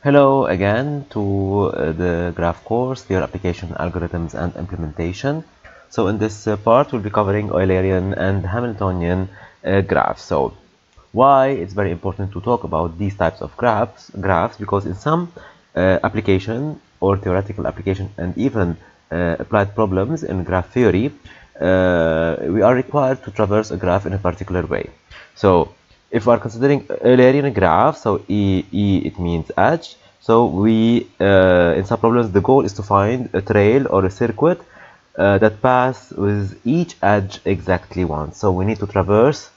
Hello again to the graph course, their application, algorithms, and implementation. So in this part, we'll be covering Eulerian and Hamiltonian graphs. So why it's very important to talk about these types of graphs because in some application or theoretical application and even applied problems in graph theory, we are required to traverse a graph in a particular way. So if we are considering Eulerian graph, so E it means edge. So we in some problems the goal is to find a trail or a circuit that pass with each edge exactly once. So we need to traverse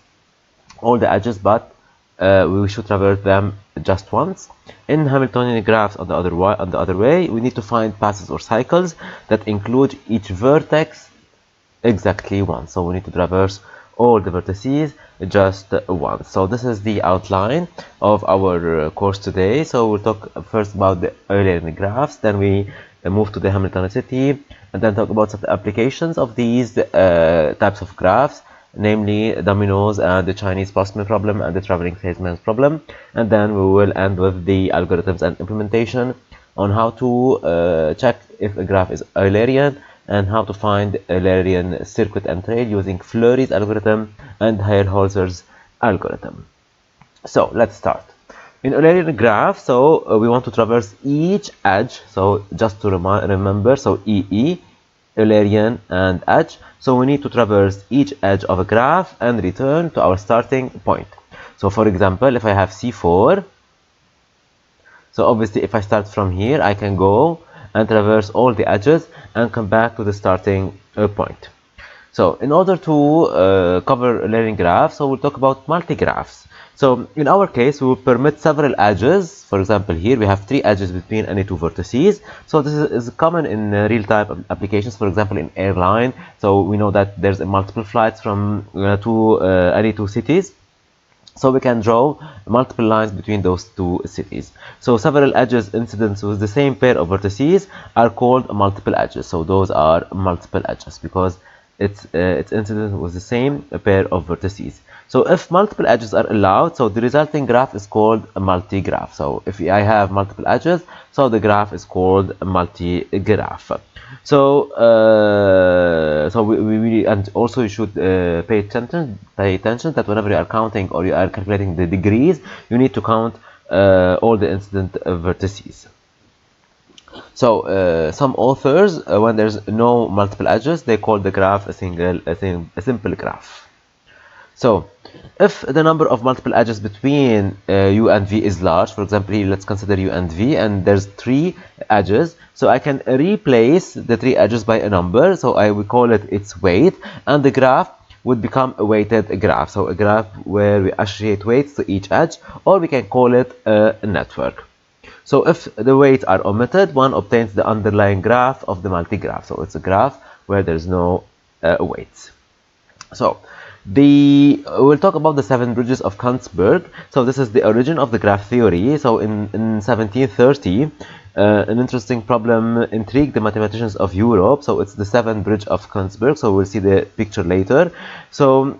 all the edges, but we should traverse them just once. In Hamiltonian graphs on the other way, we need to find passes or cycles that include each vertex exactly once. So we need to traverse all the vertices just once. So this is the outline of our course today. So we'll talk first about the Eulerian graphs, then we move to the Hamiltonicity, and then talk about some applications of these types of graphs, namely Dominoes and the Chinese postman problem and the traveling salesman's problem. And then we will end with the algorithms and implementation on how to check if a graph is Eulerian and how to find Eulerian circuit and trail using Fleury's algorithm and Hierholzer's algorithm. So let's start. In Eulerian graph, so we want to traverse each edge. So just to remember, so EE, Eulerian and edge. So we need to traverse each edge of a graph and return to our starting point. So for example, if I have C4, so obviously if I start from here, I can go and traverse all the edges and come back to the starting point. So in order to cover Eulerian graphs, so we'll talk about multigraphs. So in our case, we will permit several edges. For example, here we have 3 edges between any 2 vertices. So this is common in real-time applications. For example, in airline, so we know that there's multiple flights from to any 2 cities. So we can draw multiple lines between those 2 cities. So several edges incident with the same pair of vertices are called multiple edges. So those are multiple edges because it's incident with the same pair of vertices. So if multiple edges are allowed, so the resulting graph is called a multigraph. So if I have multiple edges, so the graph is called a multigraph. So we and also you should pay attention that whenever you are counting or you are calculating the degrees, you need to count all the incident vertices. So some authors, when there's no multiple edges, they call the graph a simple graph. So if the number of multiple edges between U and V is large, for example here let's consider U and V, and there's 3 edges, so I can replace the 3 edges by a number, so I will call it its weight, and the graph would become a weighted graph, so a graph where we associate weights to each edge, or we can call it a network. So if the weights are omitted, one obtains the underlying graph of the multigraph, so it's a graph where there's no weights. So we'll talk about the 7 bridges of Königsberg. So this is the origin of the graph theory. So in 1730, an interesting problem intrigued the mathematicians of Europe. So it's the 7 bridge of Königsberg. So we'll see the picture later. So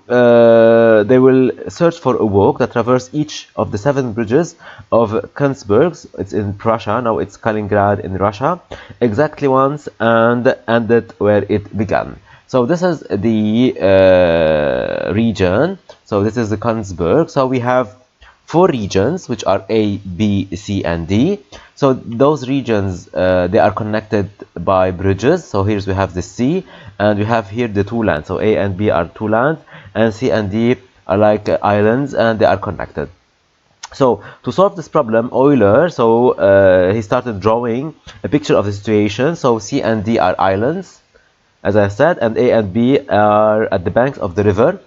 they will search for a walk that traverses each of the 7 bridges of Königsberg. It's in Prussia. Now it's Kaliningrad in Russia. Exactly once and ended where it began. So this is the region. So this is the Königsberg. So we have 4 regions, which are A, B, C, and D. So those regions, they are connected by bridges. So here we have the C, and we have here the 2 lands. So A and B are 2 lands, and C and D are like islands, and they are connected. So to solve this problem, Euler, so he started drawing a picture of the situation. So C and D are islands, as I said, and A and B are at the banks of the river.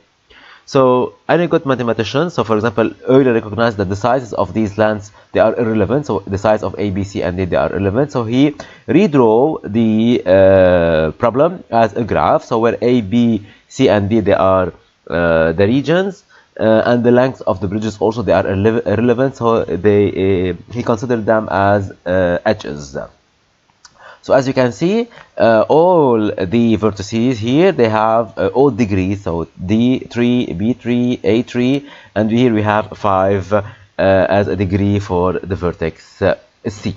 So any good mathematician, so for example, Euler recognized that the sizes of these lands, they are irrelevant. So the size of A, B, C, and D, they are irrelevant. So he redraw the problem as a graph. So where A, B, C, and D, they are the regions, and the length of the bridges also, they are irrelevant. So he considered them as edges. So as you can see, all the vertices here, they have odd degrees. So D3, B3, A3, and here we have 5 as a degree for the vertex C.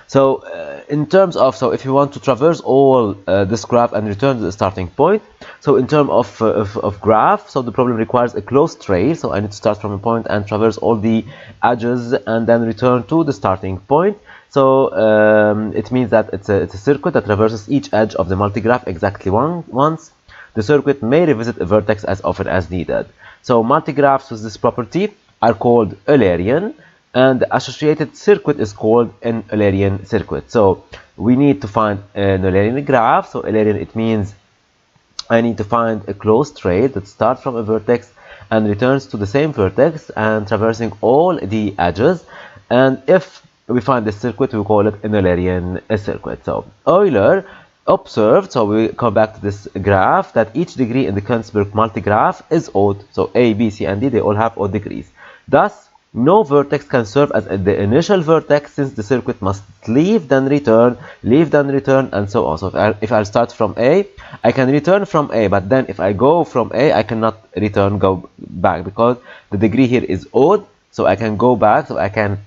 So in terms of, so if you want to traverse all this graph and return to the starting point, so in terms of graph, so the problem requires a closed trail. So I need to start from a point and traverse all the edges and then return to the starting point. So it means that it's a circuit that traverses each edge of the multigraph exactly once. The circuit may revisit a vertex as often as needed. So multigraphs with this property are called Eulerian, and the associated circuit is called an Eulerian circuit. So we need to find an Eulerian graph. So Eulerian, it means I need to find a closed trail that starts from a vertex and returns to the same vertex and traversing all the edges. And if we find this circuit, we call it an Eulerian circuit. So Euler observed, so we come back to this graph, that each degree in the Königsberg multigraph is odd. So A, B, C, and D, they all have odd degrees. Thus, no vertex can serve as the initial vertex, since the circuit must leave, then return, and so on. So if I start from A, I can return from A, but then if I go from A, I cannot go back, because the degree here is odd. So I can go back, so I can,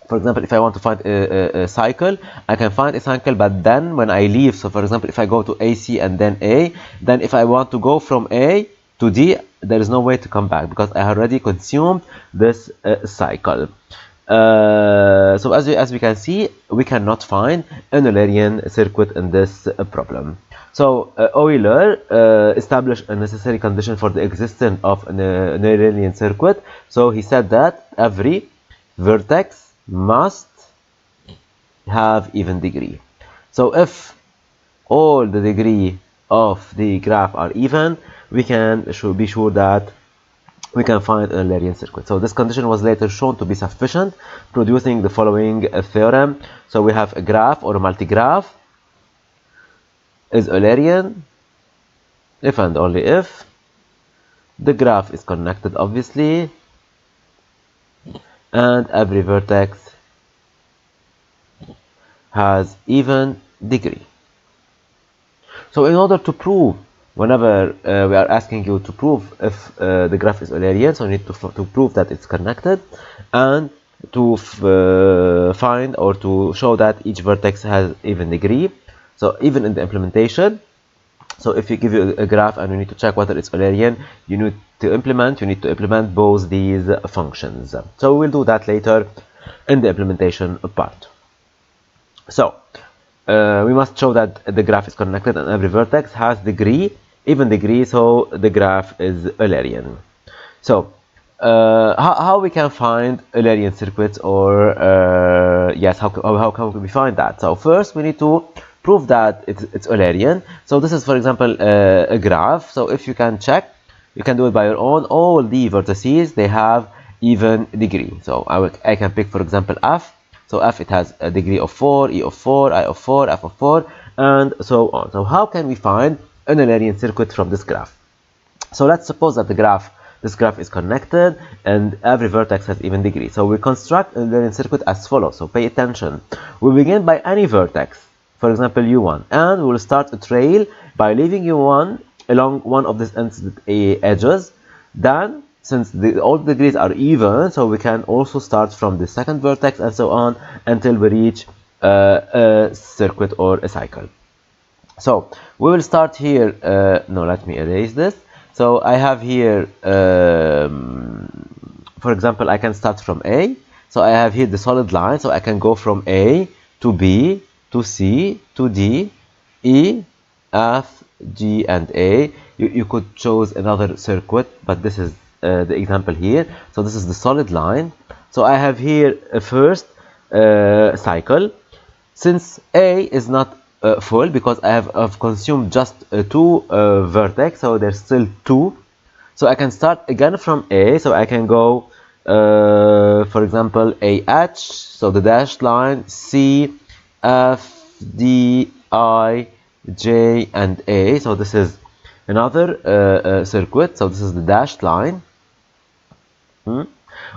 for example, if I want to find a cycle, I can find a cycle, but then when I leave, so for example, if I go to AC and then A, then if I want to go from A to D, there is no way to come back, because I already consumed this cycle. So as we can see, we cannot find an Eulerian circuit in this problem. So Euler established a necessary condition for the existence of an Eulerian circuit. So he said that every vertex must have even degree. So if all the degree of the graph are even, we should be sure that we can find an Eulerian circuit. So this condition was later shown to be sufficient, producing the following theorem. So we have a graph or a multigraph is Eulerian if and only if the graph is connected, obviously, and every vertex has even degree. So in order to prove, whenever we are asking you to prove if the graph is Eulerian, so you need to prove that it's connected, and to find or to show that each vertex has even degree. So even in the implementation, so if you give you a graph and you need to check whether it's Eulerian, you need to implement both these functions. So we'll do that later in the implementation part. So we must show that the graph is connected and every vertex has even degree, so the graph is Eulerian. So how we can find Eulerian circuits, or yes, how can we find that? So first we need to prove that it's Eulerian. So this is, for example, a graph. So if you can check, you can do it by your own. All the vertices, they have even degree. So I can pick, for example, F. So F, it has a degree of 4, E of 4, I of 4, F of 4, and so on. So how can we find an Eulerian circuit from this graph? So let's suppose that this graph is connected and every vertex has even degree. So we construct an Eulerian circuit as follows. So pay attention. We begin by any vertex, for example U1, and we will start a trail by leaving U1 along one of these edges. Then, since all the degrees are even, so we can also start from the second vertex and so on until we reach a circuit or a cycle. So we will start here. No, let me erase this. So I have here, for example, I can start from A. So I have here the solid line. So I can go from A to B to C to D, E, F, G, and A. You could choose another circuit, but this is the example here. So this is the solid line. So I have here a first cycle. Since A is not full, because I've consumed just 2 vertex, so there's still 2. So I can start again from A. So I can go, for example, AH, so the dashed line, C, F, D, I, J, and A. So this is another circuit. So this is the dashed line.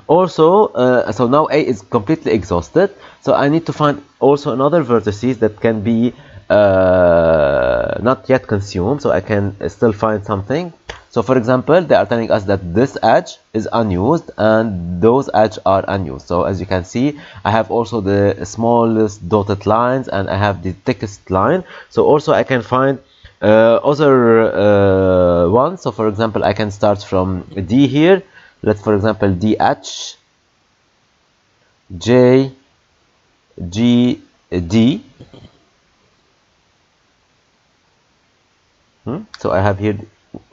Also, so now A is completely exhausted. So I need to find also another vertices that can be not yet consumed. So I can still find something. So for example, they are telling us that this edge is unused and those edges are unused. So as you can see, I have also the smallest dotted lines and I have the thickest line. So also I can find other ones. So for example, I can start from D here. Let's for example DH, J, G, D. So I have here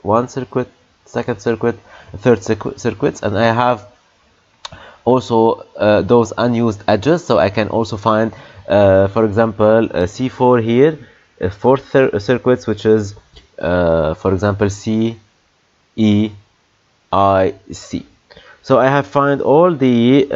one circuit, second circuit, third circuits, and I have also those unused edges. So I can also find, for example, C4 here, fourth circuits, which is, for example, C, E, I, C. So I have found all the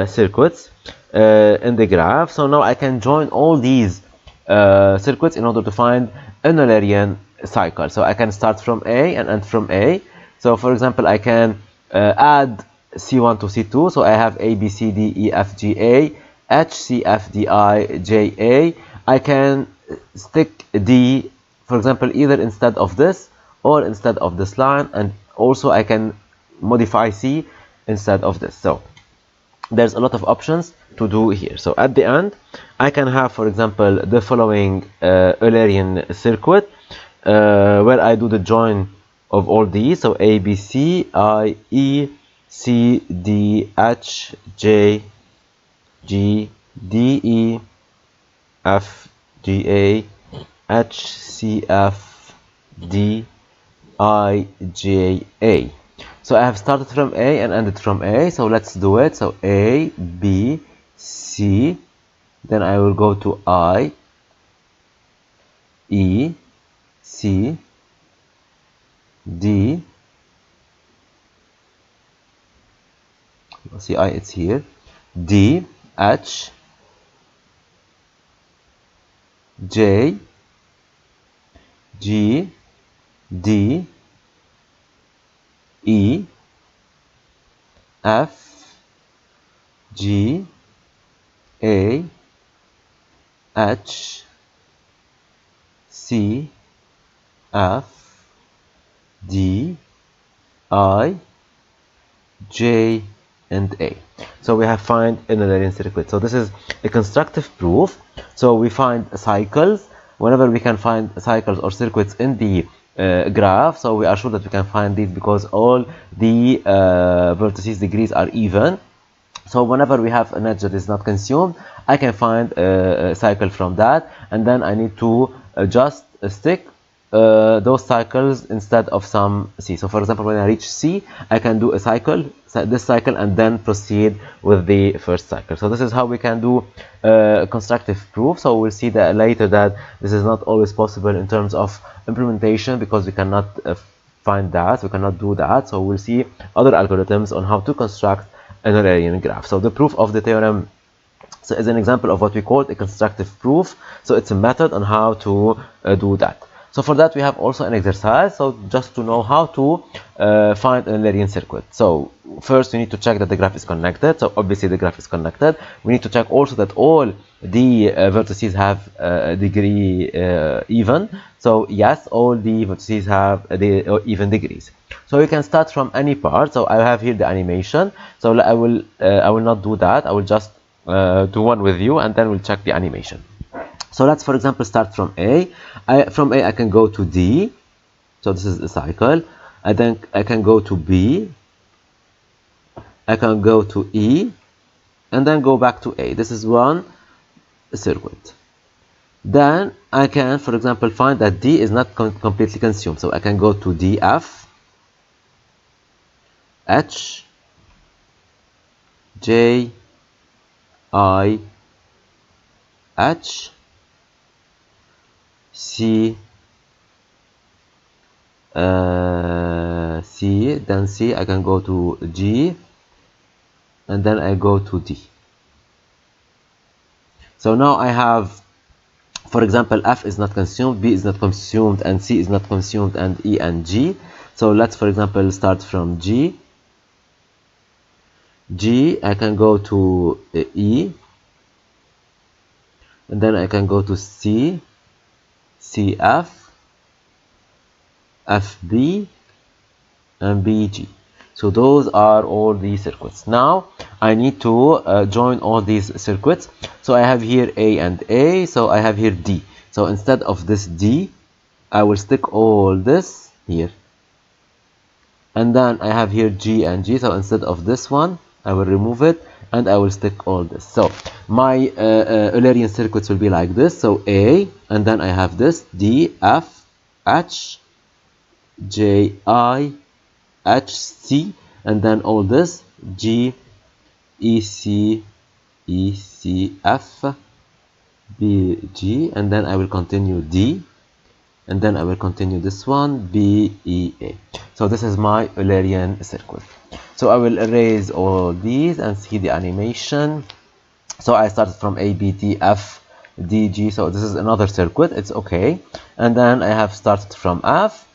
circuits in the graph. So now I can join all these circuits in order to find an Eulerian cycle. So I can start from A and end from A. So for example, I can add C1 to C2. So I have A, B, C, D, E, F, G, A, H, C, F, D, I, J, A. I can stick D, for example, either instead of this or instead of this line, and also I can modify C instead of this. So there's a lot of options to do here. So at the end, I can have, for example, the following Eulerian circuit where I do the join of all these. So A, B, C, I, E, C, D, H, J, G, D, E, F, G, A, H, C, F, D, I, J, A. So I have started from A and ended from A. So let's do it. So A, B, C. Then I will go to I, E, C, D. See, I, it's here. D, H, J, G, D, E, F, G, A, H, C, F, D, I, J, and A. So we have find an Eulerian circuit. So this is a constructive proof. So we find cycles whenever we can find cycles or circuits in the graph. So we are sure that we can find these because all the vertices degrees are even. So whenever we have an edge that is not consumed, I can find a cycle from that, and then I need to just stick those cycles instead of some C. So for example, when I reach C, I can do a cycle, this cycle, and then proceed with the first cycle. So this is how we can do constructive proof. So we'll see that later that this is not always possible in terms of implementation because we cannot find that, we cannot do that. So we'll see other algorithms on how to construct an Eulerian graph. So the proof of the theorem is an example of what we call a constructive proof. So it's a method on how to do that. So for that we have also an exercise. So just to know how to find an Eulerian circuit. So first we need to check that the graph is connected. So obviously the graph is connected. We need to check also that all the vertices have degree even. So yes, all the vertices have the even degrees. So you can start from any part. So I have here the animation. So I will not do that. I will just do one with you and then we'll check the animation. So let's for example start from A. From A I can go to D. So this is a cycle. I think I can go to B. I can go to E and then go back to A. This is one circuit. Then I can, for example, find that D is not completely consumed. So I can go to DF, H, J, I, H, C, C, then C, I can go to G, and then I go to D. So now I have, for example, F is not consumed, B is not consumed, and C is not consumed, and E and G. So let's, for example, start from G. G, I can go to E, and then I can go to C, CF, FB, and BG. So those are all the circuits. Now I need to join all these circuits. So I have here A and A, so I have here D. So instead of this D, I will stick all this here. And then I have here G and G, so instead of this one, I will remove it and I will stick all this. So my Eulerian circuits will be like this. So A, and then I have this D, F, H, J, I, H, C, and then all this G, E, C, E, C, F, B, G, and then I will continue D, and then I will continue this one B, E, A. So this is my Eulerian circuit. So I will erase all these and see the animation. So I started from A, B, T, F, D, G. So this is another circuit. It's okay. And then I have started from F,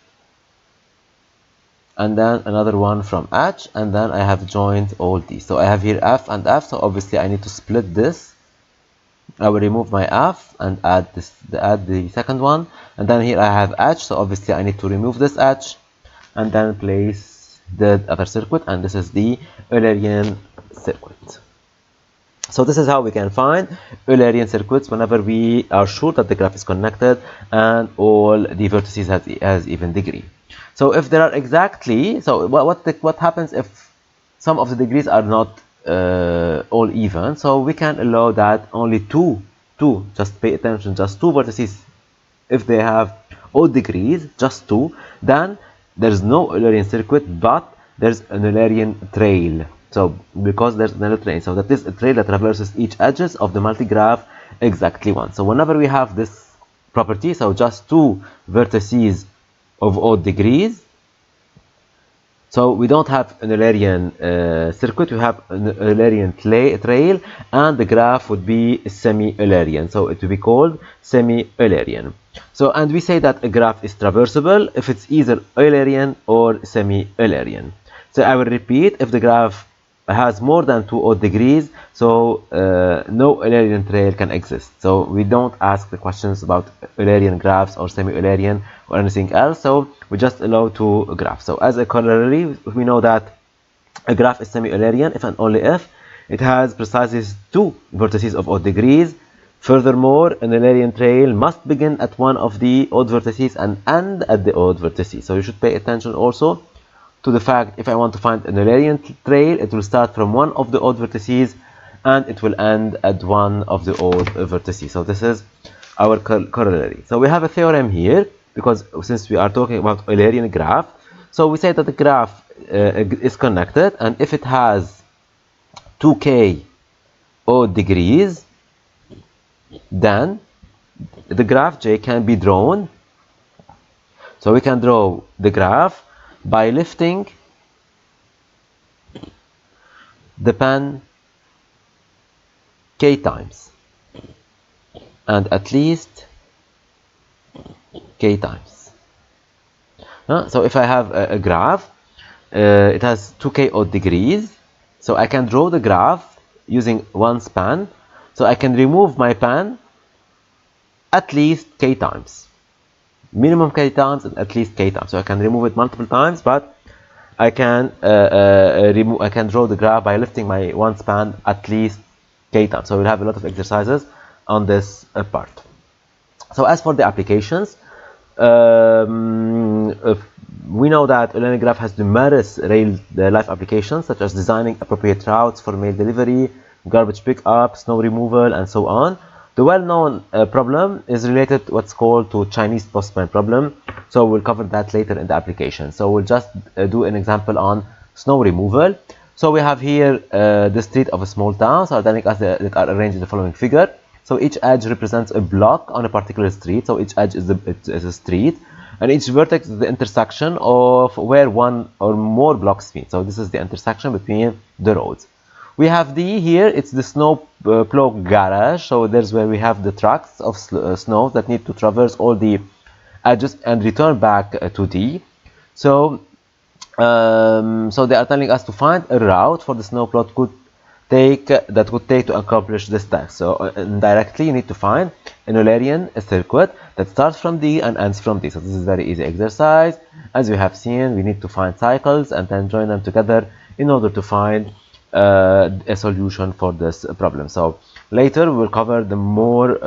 and then another one from H, and then I have joined all these. So I have here F and F. So obviously I need to split this. I will remove my F and add the second one, and then here I have H, so obviously I need to remove this H and then place the other circuit, and this is the Eulerian circuit. So this is how we can find Eulerian circuits whenever we are sure that the graph is connected and all the vertices has even degree. So if there are exactly, so what happens if some of the degrees are not all even? So we can allow that only two, just pay attention, just two vertices, if they have odd degrees, just two, then there's no Eulerian circuit, but there's an Eulerian trail. So because there's another trail, so that is a trail that traverses each edges of the multigraph exactly once. So whenever we have this property, so just two vertices of odd degrees, so we don't have an Eulerian circuit, we have an Eulerian trail, and the graph would be semi-Eulerian. So it would be called semi-Eulerian. So, and we say that a graph is traversable if it's either Eulerian or semi-Eulerian. So I will repeat, if the graph has more than two odd degrees, so no Eulerian trail can exist. So we don't ask the questions about Eulerian graphs or semi-Eulerian or anything else. So we just allow two graphs. So as a corollary, we know that a graph is semi-Eulerian if and only if it has precisely two vertices of odd degrees. Furthermore, an Eulerian trail must begin at one of the odd vertices and end at the odd vertices. So you should pay attention also to the fact, if I want to find an Eulerian trail, it will start from one of the odd vertices and it will end at one of the odd vertices. So this is our corollary. So we have a theorem here, because since we are talking about Eulerian graph, so we say that the graph is connected, and if it has 2k odd degrees, then the graph J can be drawn. So we can draw the graph by lifting the pen k times and at least k times. So if I have a graph, it has 2k odd degrees, so I can draw the graph using one span. So I can remove my pen at least k times, minimum k times and at least k times. So I can remove it multiple times, but I can I can draw the graph by lifting my one span at least k times. So we'll have a lot of exercises on this part. So as for the applications, we know that Eulerian graph has numerous real-life applications, such as designing appropriate routes for mail delivery, garbage pickup, snow removal, and so on. The well-known problem is related to what's called to Chinese postman problem. So we'll cover that later in the application. So we'll just do an example on snow removal. So we have here the street of a small town. So they are arranged in the following figure. So each edge represents a block on a particular street. So each edge is a street, and each vertex is the intersection of where one or more blocks meet. So this is the intersection between the roads. We have D here, it's the snow plow garage. So there's where we have the trucks of snow that need to traverse all the edges and return back to D. So so they are telling us to find a route for the snow plow that would take to accomplish this task. So indirectly, you need to find an Eulerian circuit that starts from D and ends from D. So this is very easy exercise. As we have seen, we need to find cycles and then join them together in order to find a solution for this problem. So later we will cover the more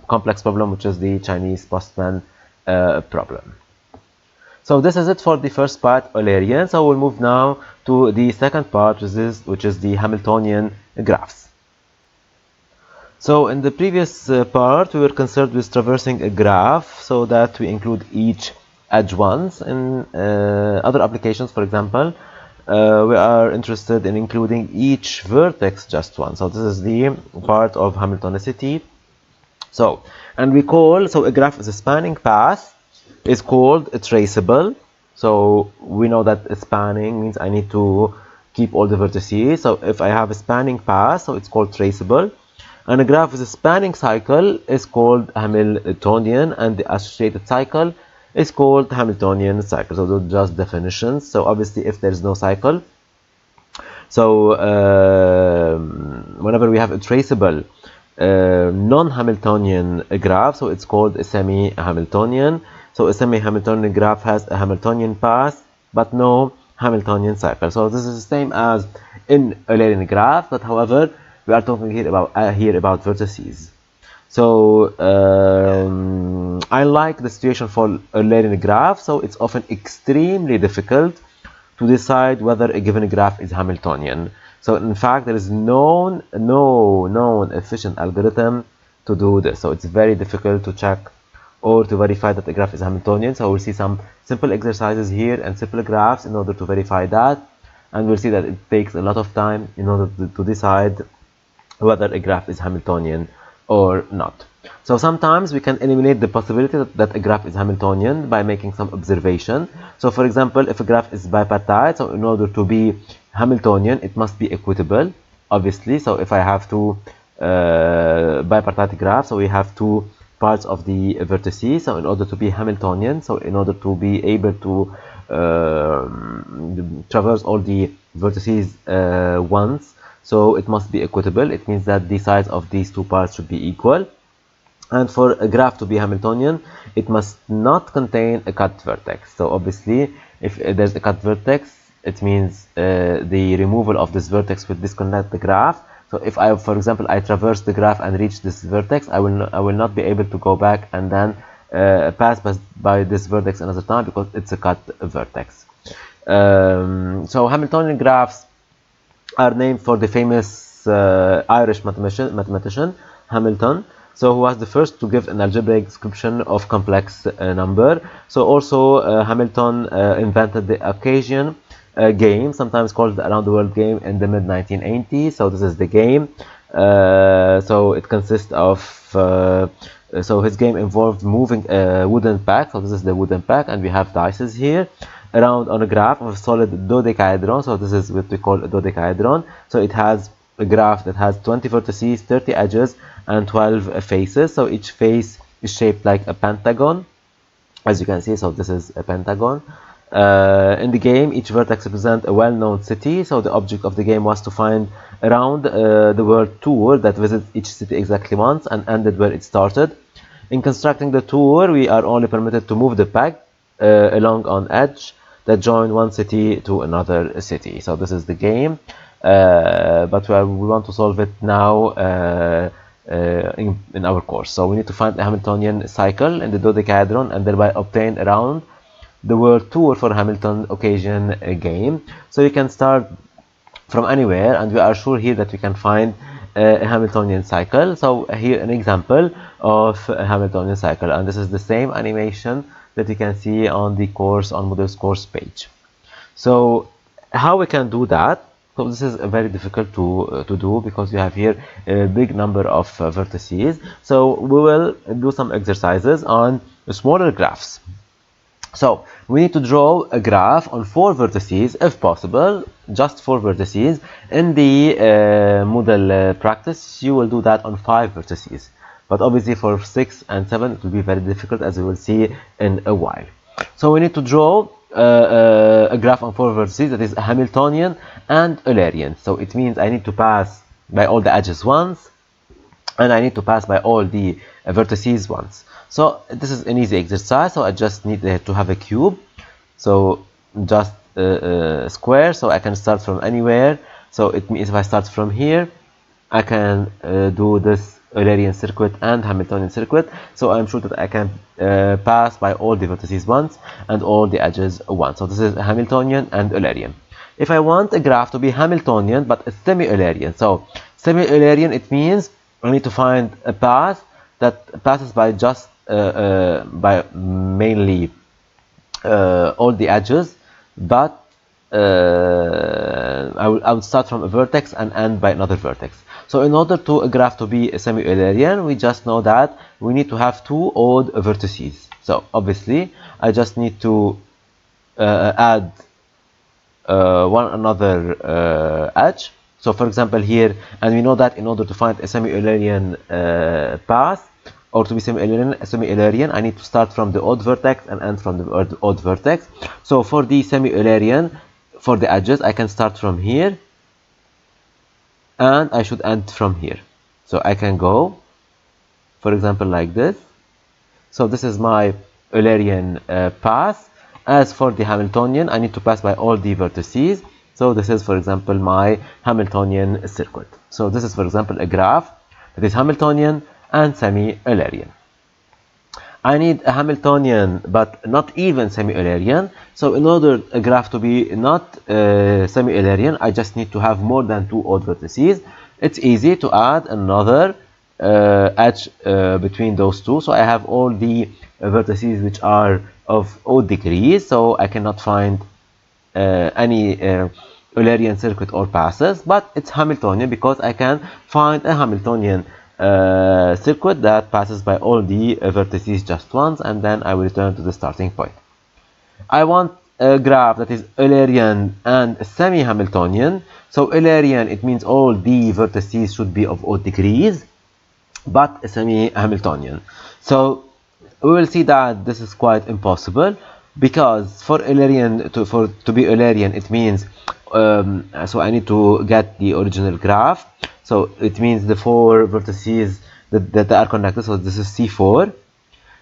complex problem, which is the Chinese postman problem. So this is it for the first part, Eulerian. So we'll move now to the second part, which is the Hamiltonian graphs. So in the previous part, we were concerned with traversing a graph so that we include each edge once. In other applications, for example, we are interested in including each vertex just once. So this is the part of Hamiltonicity. So, and we call, so a graph is a spanning path, is called traceable. So we know that spanning means I need to keep all the vertices. So if I have a spanning path, so it's called traceable. And a graph with a spanning cycle is called Hamiltonian, and the associated cycle is called Hamiltonian cycle. So those are just definitions. So obviously if there is no cycle, so whenever we have a traceable non-Hamiltonian graph, so it's called a semi-Hamiltonian. So a semi-Hamiltonian graph has a Hamiltonian path but no Hamiltonian cycle. So this is the same as in Eulerian graph, but however we are talking here about vertices. So unlike the situation for Eulerian graph, so it's often extremely difficult to decide whether a given graph is Hamiltonian. So in fact there is no known efficient algorithm to do this. So it's very difficult to check or to verify that the graph is Hamiltonian. So we'll see some simple exercises here and simple graphs in order to verify that, and we'll see that it takes a lot of time in order to decide whether a graph is Hamiltonian or not. So sometimes we can eliminate the possibility that a graph is Hamiltonian by making some observation. So for example, if a graph is bipartite, so in order to be Hamiltonian it must be equitable, obviously. So if I have two bipartite graphs, so we have two parts of the vertices, so in order to be Hamiltonian, so in order to be able to traverse all the vertices once, so it must be equitable. It means that the size of these two parts should be equal. And for a graph to be Hamiltonian, it must not contain a cut vertex. So obviously if there's a cut vertex, it means the removal of this vertex will disconnect the graph. So if I, for example, I traverse the graph and reach this vertex, I will not be able to go back and then pass by this vertex another time because it's a cut vertex. So Hamiltonian graphs are named for the famous Irish mathematician Hamilton, so who was the first to give an algebraic description of complex number. So also Hamilton invented the occasion game, sometimes called the Around the World game, in the mid-1980s. So this is the game. So it consists of so his game involved moving a wooden pack. So this is the wooden pack, and we have dices here around on a graph of a solid dodecahedron. So this is what we call a dodecahedron. So it has a graph that has 20 vertices, 30 edges, and 12 faces. So each face is shaped like a pentagon, as you can see. So this is a pentagon. In the game, each vertex represents a well-known city. So the object of the game was to find around the world tour that visits each city exactly once and ended where it started. In constructing the tour, we are only permitted to move the pack along on edge that join one city to another city. So this is the game, but we want to solve it now in our course. So we need to find the Hamiltonian cycle in the dodecahedron and thereby obtain around the world tour for Hamilton occasion game. So you can start from anywhere, and we are sure here that we can find a Hamiltonian cycle. So here an example of a Hamiltonian cycle, and this is the same animation that you can see on the course, on Moodle's course page. So how we can do that? So this is very difficult to do because you have here a big number of vertices. So we will do some exercises on smaller graphs. So we need to draw a graph on 4 vertices, if possible, just 4 vertices. In the Moodle practice, you will do that on 5 vertices. But obviously for 6 and 7, it will be very difficult, as we will see in a while. So we need to draw a graph on 4 vertices that is Hamiltonian and Eulerian. So it means I need to pass by all the edges once, and I need to pass by all the vertices once. So this is an easy exercise. So I just need to have a cube. So just square. So I can start from anywhere. So it means if I start from here, I can do this Eulerian circuit and Hamiltonian circuit. So I'm sure that I can pass by all the vertices once and all the edges once. So this is Hamiltonian and Eulerian. If I want a graph to be Hamiltonian but a semi-Eulerian, so semi-Eulerian, it means I need to find a path that passes by just by mainly all the edges, but I would start from a vertex and end by another vertex. So in order to a graph to be a semi-Eulerian, we just know that we need to have two odd vertices. So obviously I just need to add one another edge. So for example here, and we know that in order to find a semi-Eulerian path, or to be semi-Eulerian, I need to start from the odd vertex and end from the odd vertex. So for the semi-Eulerian, for the edges, I can start from here, and I should end from here. So I can go, for example, like this. So this is my Eulerian path. As for the Hamiltonian, I need to pass by all the vertices. So this is, for example, my Hamiltonian circuit. So this is, for example, a graph that is Hamiltonian and semi-Eulerian. I need a Hamiltonian but not even semi-Eulerian. So in order a graph to be not semi-Eulerian, I just need to have more than two odd vertices. It's easy to add another edge between those two. So I have all the vertices which are of odd degrees, so I cannot find any Eulerian circuit or passes, but it's Hamiltonian because I can find a Hamiltonian circuit that passes by all the vertices just once, and then I will return to the starting point. I want a graph that is Eulerian and semi-Hamiltonian. So Eulerian, it means all the vertices should be of odd degrees, but semi-Hamiltonian. So we will see that this is quite impossible, because for Eulerian to be Eulerian, it means so I need to get the original graph. So it means the four vertices that are connected. So this is C4,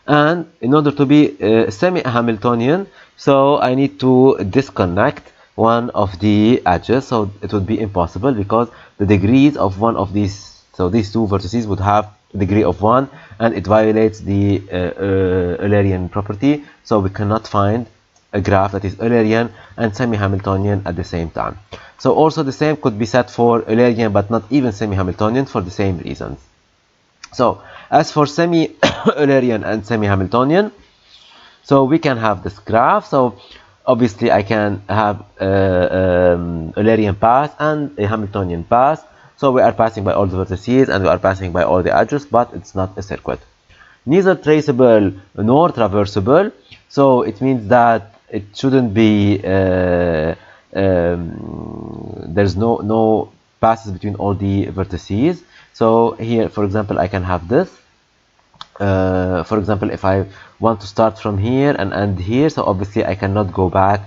and in order to be semi-Hamiltonian, so I need to disconnect one of the edges. So it would be impossible because the degrees of one of these, so these two vertices would have a degree of 1, and it violates the Eulerian property. So we cannot find a graph that is Eulerian and semi-Hamiltonian at the same time. So also the same could be said for Eulerian but not even semi-Hamiltonian for the same reasons. So as for semi-Eulerian and semi-Hamiltonian, so we can have this graph. So obviously I can have Eulerian path and a Hamiltonian path. So we are passing by all the vertices and we are passing by all the edges, but it's not a circuit. Neither traceable nor traversable. So it means that it shouldn't be there's no passes between all the vertices. So here, for example, I can have this. For example, if I want to start from here and end here, so obviously I cannot go back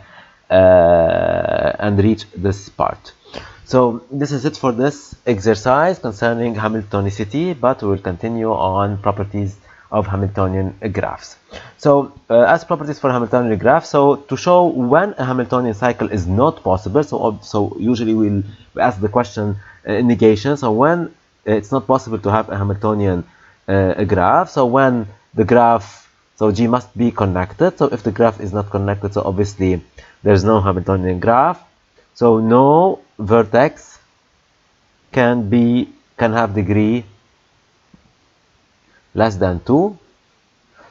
and reach this part. So this is it for this exercise concerning Hamiltonicity, but we will continue on properties of Hamiltonian graphs. So as properties for Hamiltonian graphs, so to show when a Hamiltonian cycle is not possible, so usually we ask the question in negation. So when it's not possible to have a Hamiltonian graph, so when the graph, so G must be connected. So if the graph is not connected, so obviously there's no Hamiltonian graph. So no vertex can have degree less than 2.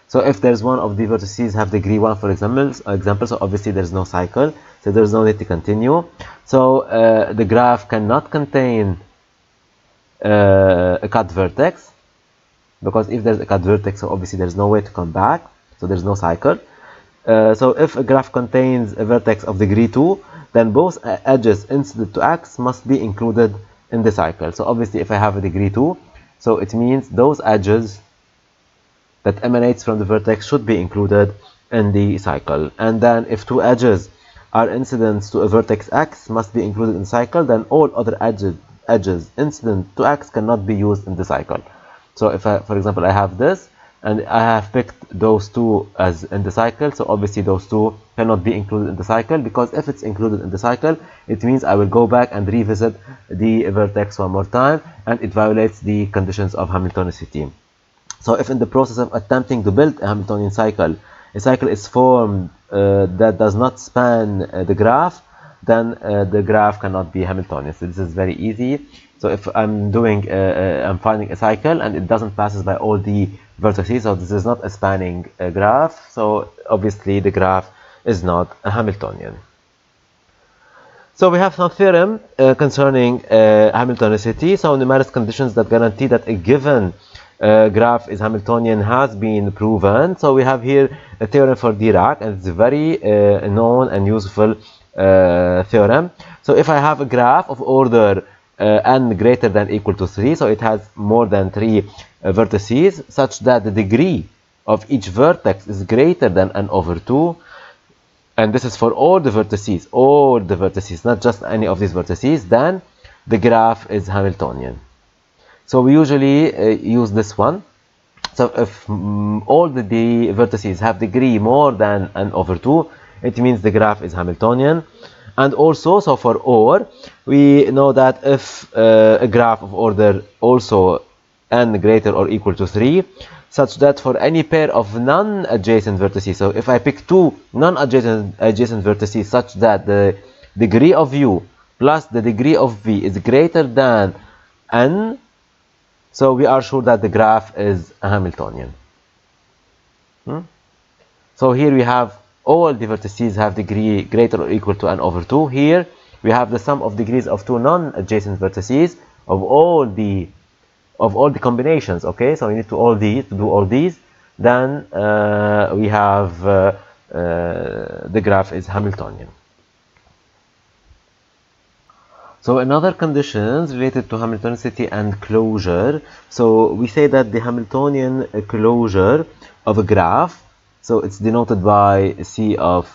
So if there's one of the vertices have degree 1, for example, so obviously there's no cycle, so there's no need to continue. So the graph cannot contain a cut vertex, because if there's a cut vertex, so obviously there's no way to come back, so there's no cycle. So if a graph contains a vertex of degree 2, then both edges incident to X must be included in the cycle. So obviously if I have a degree 2, so it means those edges that emanates from the vertex should be included in the cycle. And then if two edges are incident to a vertex x must be included in the cycle, then all other edges incident to x cannot be used in the cycle. So if for example, I have this and I have picked those two as in the cycle, so obviously those two cannot be included in the cycle, because if it's included in the cycle, it means I will go back and revisit the vertex one more time, and it violates the conditions of Hamiltonicity. So if in the process of attempting to build a Hamiltonian cycle, a cycle is formed that does not span the graph, then the graph cannot be Hamiltonian. So this is very easy. So if I'm doing, I'm finding a cycle and it doesn't passes by all the vertices, so this is not a spanning graph, so obviously the graph is not a Hamiltonian. So we have some theorem concerning Hamiltonicity. So numerous conditions that guarantee that a given graph is Hamiltonian has been proven. So we have here a theorem for Dirac, and it's a very known and useful theorem. So if I have a graph of order n greater than or equal to 3, so it has more than 3 vertices, such that the degree of each vertex is greater than n over 2, and this is for all the vertices, not just any of these vertices, then the graph is Hamiltonian. So we usually use this one. So if all the vertices have degree more than n over 2, it means the graph is Hamiltonian. And also, so for OR, we know that if a graph of order also n greater or equal to 3, such that for any pair of non-adjacent vertices, so if I pick two non-adjacent vertices such that the degree of u plus the degree of v is greater than n, so we are sure that the graph is a Hamiltonian. So here we have all the vertices have degree greater or equal to n over 2. Here we have the sum of degrees of two non-adjacent vertices of all the combinations. Okay, so we need to do all these. Then we have the graph is Hamiltonian. So another conditions related to Hamiltonicity and closure. So we say that the Hamiltonian closure of a graph, so it's denoted by C of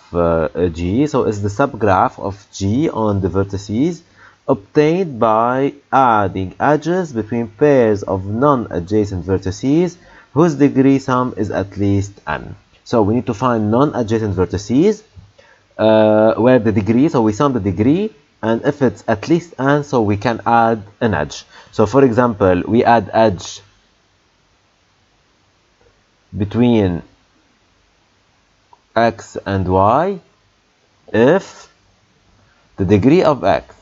G, so it's the subgraph of G on the vertices obtained by adding edges between pairs of non-adjacent vertices whose degree sum is at least n. So we need to find non-adjacent vertices where the degree, so we sum the degree, and if it's at least n, so we can add an edge. So for example, we add edge between x and y if the degree of x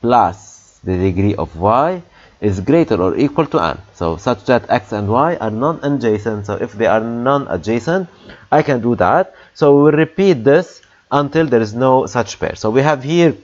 plus the degree of y is greater or equal to n. So such that x and y are non-adjacent. So if they are non-adjacent, I can do that. So we will repeat this until there is no such pair. So we have here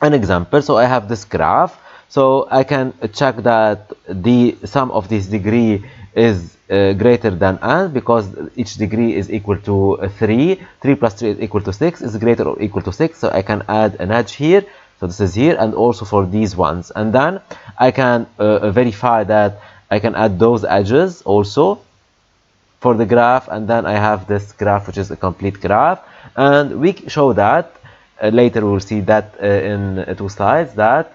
an example. So I have this graph. So I can check that the sum of this degree is greater than n, because each degree is equal to 3. 3 plus 3 is equal to 6, is greater or equal to 6. So I can add an edge here. So this is here, and also for these ones. And then I can verify that I can add those edges also for the graph. And then I have this graph, which is a complete graph. And we show that later we'll see that in 2 slides, that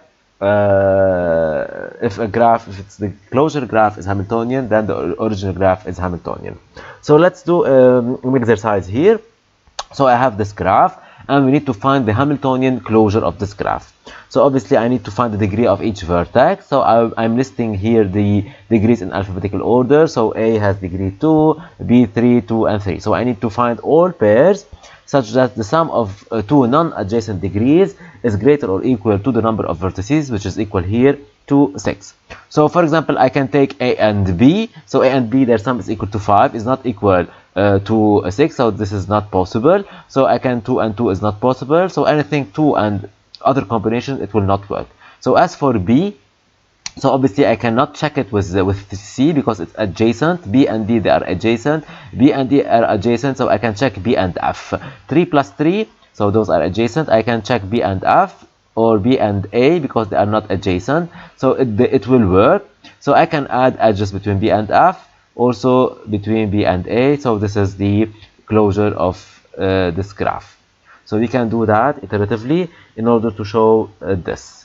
if it's the closure graph is Hamiltonian, then the original graph is Hamiltonian. So let's do an exercise here. So I have this graph, and we need to find the Hamiltonian closure of this graph. So obviously I need to find the degree of each vertex. So I'm listing here the degrees in alphabetical order. So A has degree 2, B 3, 2, and 3. So I need to find all pairs such that the sum of two non-adjacent degrees is greater or equal to the number of vertices, which is equal here to 6. So for example, I can take A and B. So A and B, their sum is equal to 5, is not equal to 6, so this is not possible. So I can 2 and 2 is not possible. So anything 2 and other combinations, it will not work. So as for B, so obviously I cannot check it with C because it's adjacent. B and D, they are adjacent. B and D are adjacent, so I can check B and F. 3 plus 3, so those are adjacent. I can check B and F or B and A because they are not adjacent. So it will work. So I can add edges between B and F, also between B and A. So this is the closure of this graph. So we can do that iteratively in order to show this.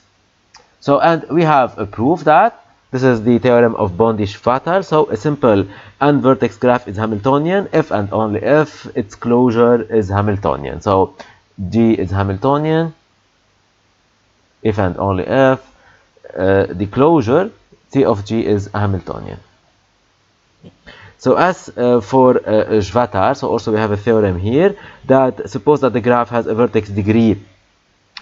So, and we have a proof that this is the theorem of Bondi-Schvater. So a simple n-vertex graph is Hamiltonian if and only if its closure is Hamiltonian. So G is Hamiltonian if and only if the closure C of G is Hamiltonian. So as for Schvater, so also we have a theorem here that suppose that the graph has a vertex degree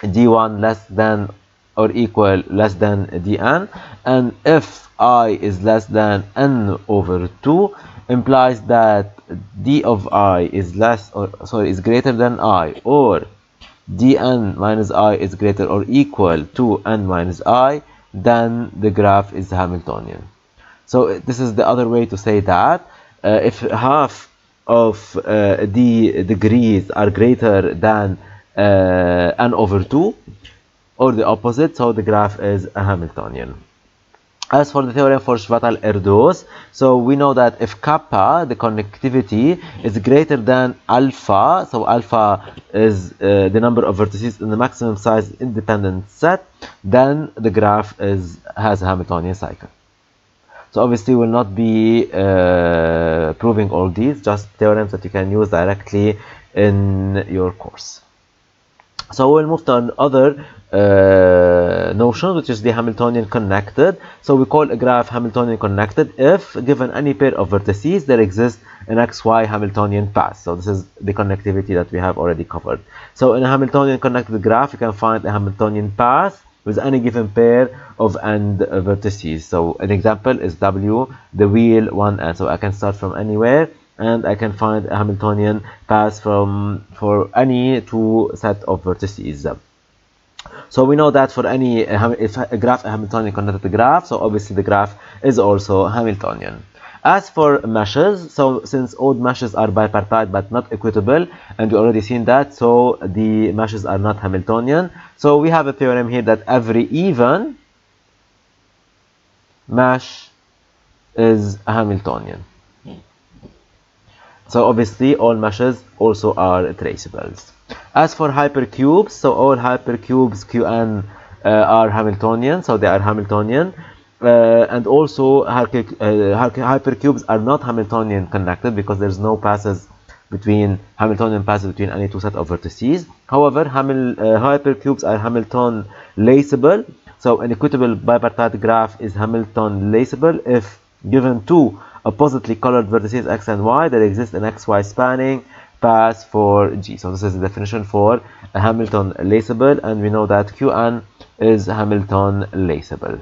d1 less than or equal less than dn, and if I is less than n over 2 implies that d of I is is greater than I, or dn minus I is greater or equal to n minus I, then the graph is Hamiltonian. So this is the other way to say that if half of the degrees are greater than n over 2, or the opposite, so the graph is a Hamiltonian. As for the theorem for Schvater-Erdős, so we know that if kappa, the connectivity, is greater than alpha, so alpha is the number of vertices in the maximum size independent set, then the graph has a Hamiltonian cycle. So obviously we will not be proving all these, just theorems that you can use directly in your course. So we'll move to another notion, which is the Hamiltonian connected. So we call a graph Hamiltonian connected if, given any pair of vertices, there exists an XY Hamiltonian path. So this is the connectivity that we have already covered. So in a Hamiltonian connected graph, you can find a Hamiltonian path with any given pair of end vertices. So an example is W, the wheel 1n. So I can start from anywhere, and I can find a Hamiltonian path for any two set of vertices. So we know that for any if a graph a Hamiltonian connected graph, so obviously the graph is also Hamiltonian. As for meshes, so since odd meshes are bipartite but not equitable, and we already seen that, so the meshes are not Hamiltonian. So we have a theorem here that every even mesh is Hamiltonian. So obviously all meshes also are traceables. As for hypercubes, so all hypercubes Qn are Hamiltonian, so they are Hamiltonian. And also hypercubes are not Hamiltonian connected because there's no passes between Hamiltonian passes between any two set of vertices. However, hypercubes are Hamilton laceable. So an equitable bipartite graph is Hamilton laceable if given two oppositely colored vertices x and y, there exists an xy spanning path for G. So this is the definition for a Hamilton laceable, and we know that Qn is Hamilton laceable.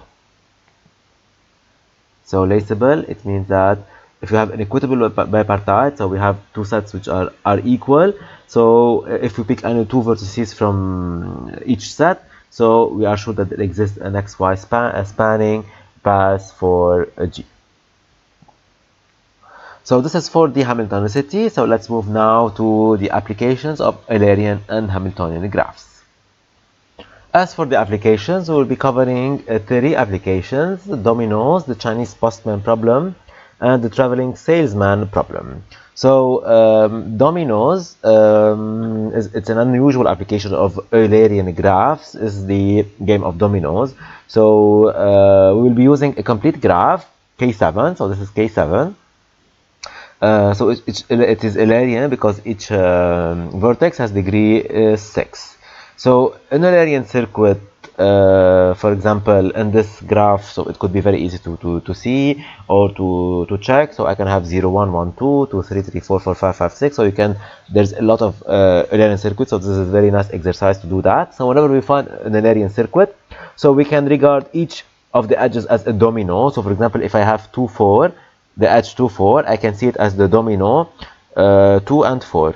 So laceable, it means that if you have an equitable bipartite, so we have two sets which are equal. So if we pick any two vertices from each set, so we are sure that there exists an xy spanning path for G. So this is for the Hamiltonicity. So let's move now to the applications of Eulerian and Hamiltonian graphs. As for the applications, we will be covering three applications: Dominoes, the Chinese postman problem, and the traveling salesman problem. So Dominoes, it's an unusual application of Eulerian graphs, is the game of dominoes. So we will be using a complete graph, K7, so this is K7. So it is Eulerian because each vertex has degree 6. So an Eulerian circuit, for example, in this graph, so it could be very easy to see or to check. So I can have 0, 1, 1, 2, 2, 3, 3, 4, 4, 5, 5, 6. So you can, there's a lot of Eulerian circuits. So this is a very nice exercise to do that. So whenever we find an Eulerian circuit, so we can regard each of the edges as a domino. So for example, if I have 2, 4, the edge 2, 4, I can see it as the domino 2 and 4.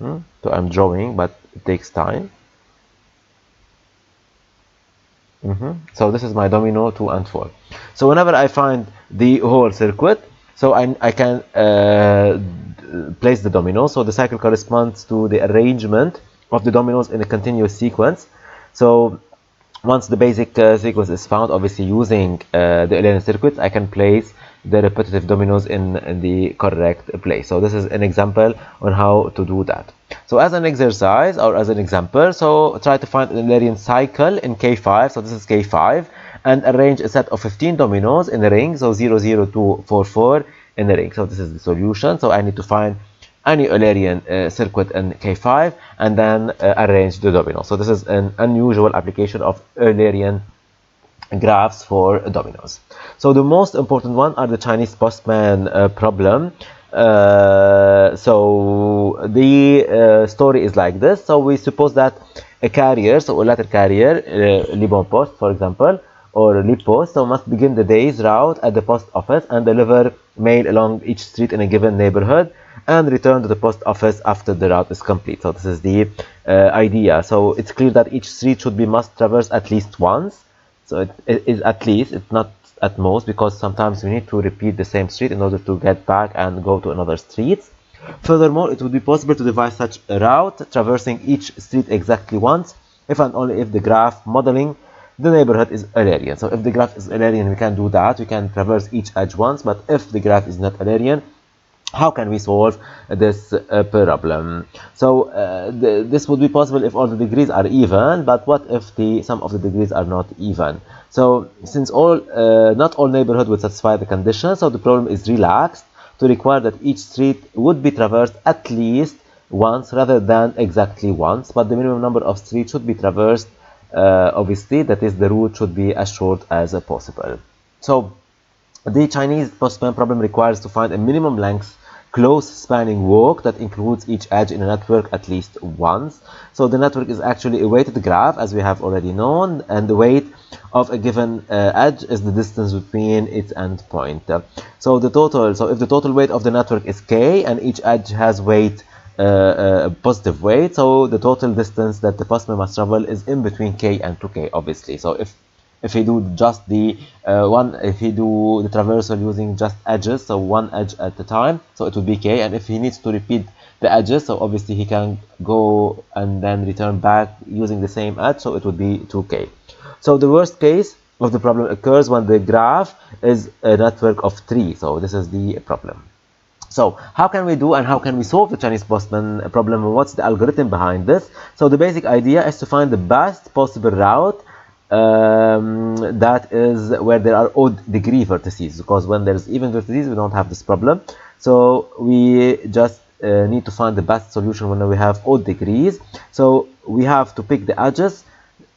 So I'm drawing, but it takes time. So this is my domino 2 and 4. So whenever I find the whole circuit, so I can place the domino. So the cycle corresponds to the arrangement of the dominoes in a continuous sequence. So once the basic sequence is found, obviously using the Eulerian circuits, I can place the repetitive dominoes in the correct place. So this is an example on how to do that. So as an exercise or as an example, so try to find an Eulerian cycle in K5. So this is K5, and arrange a set of 15 dominoes in a ring. So 0, 0, 2, 4, 4 in the ring. So this is the solution. So I need to find any Eulerian circuit in K5 and then arrange the domino. So this is an unusual application of Eulerian graphs for dominoes. So the most important one are the Chinese postman problem. So the story is like this. So we suppose that a carrier, so a letter carrier, Libon Post, for example, or Lip Post, so must begin the day's route at the post office and deliver mail along each street in a given neighborhood and return to the post office after the route is complete. So this is the idea. So it's clear that each street should be must traverse at least once. So it is at least, it's not at most, because sometimes we need to repeat the same street in order to get back and go to another street. Furthermore, it would be possible to devise such a route traversing each street exactly once if and only if the graph modeling the neighborhood is Eulerian. So if the graph is Eulerian, we can do that. We can traverse each edge once. But if the graph is not Eulerian, how can we solve this problem? So this would be possible if all the degrees are even, but what if the sum of the degrees are not even? So since not all neighborhood would satisfy the condition, so the problem is relaxed to require that each street would be traversed at least once rather than exactly once, but the minimum number of streets should be traversed, obviously, that is, the route should be as short as possible. So the Chinese postman problem requires to find a minimum length close spanning walk that includes each edge in a network at least once. So the network is actually a weighted graph, as we have already known, and the weight of a given edge is the distance between its endpoint. So if the total weight of the network is k and each edge has weight, positive weight, so the total distance that the postman must travel is in between k and 2k, obviously. So if he do just the if he do the traversal using just edges, so one edge at a time, so it would be k, and if he needs to repeat the edges, so obviously he can go and then return back using the same edge, so it would be 2k. So the worst case of the problem occurs when the graph is a network of 3, so this is the problem. So how can we do and how can we solve the Chinese postman problem, and what's the algorithm behind this? So the basic idea is to find the best possible route that is where there are odd degree vertices, because when there's even vertices we don't have this problem. So we just need to find the best solution when we have odd degrees. So we have to pick the edges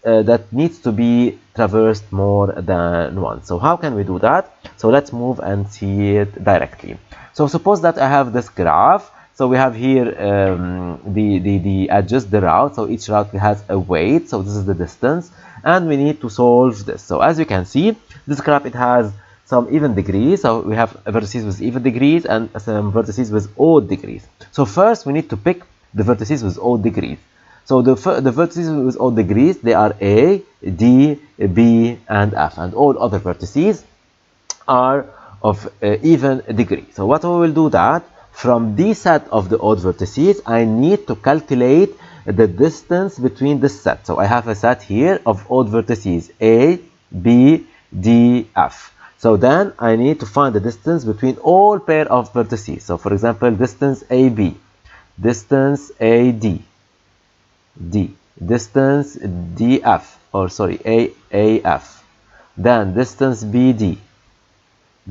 that needs to be traversed more than once. So how can we do that? So let's move and see it directly. So suppose that I have this graph. So we have here the edges, the route. So each route has a weight. So this is the distance, and we need to solve this. So as you can see, this graph, it has some even degrees. So we have vertices with even degrees and some vertices with odd degrees. So first we need to pick the vertices with odd degrees. So the vertices with odd degrees, they are A, D, B, and F, and all other vertices are of even degree. So what we will do that, from this set of the odd vertices, I need to calculate the distance between this set. So I have a set here of odd vertices A, B, D, F. So then I need to find the distance between all pair of vertices. So for example, distance AB, distance AD, D, distance DF, or sorry, AF, then distance BD,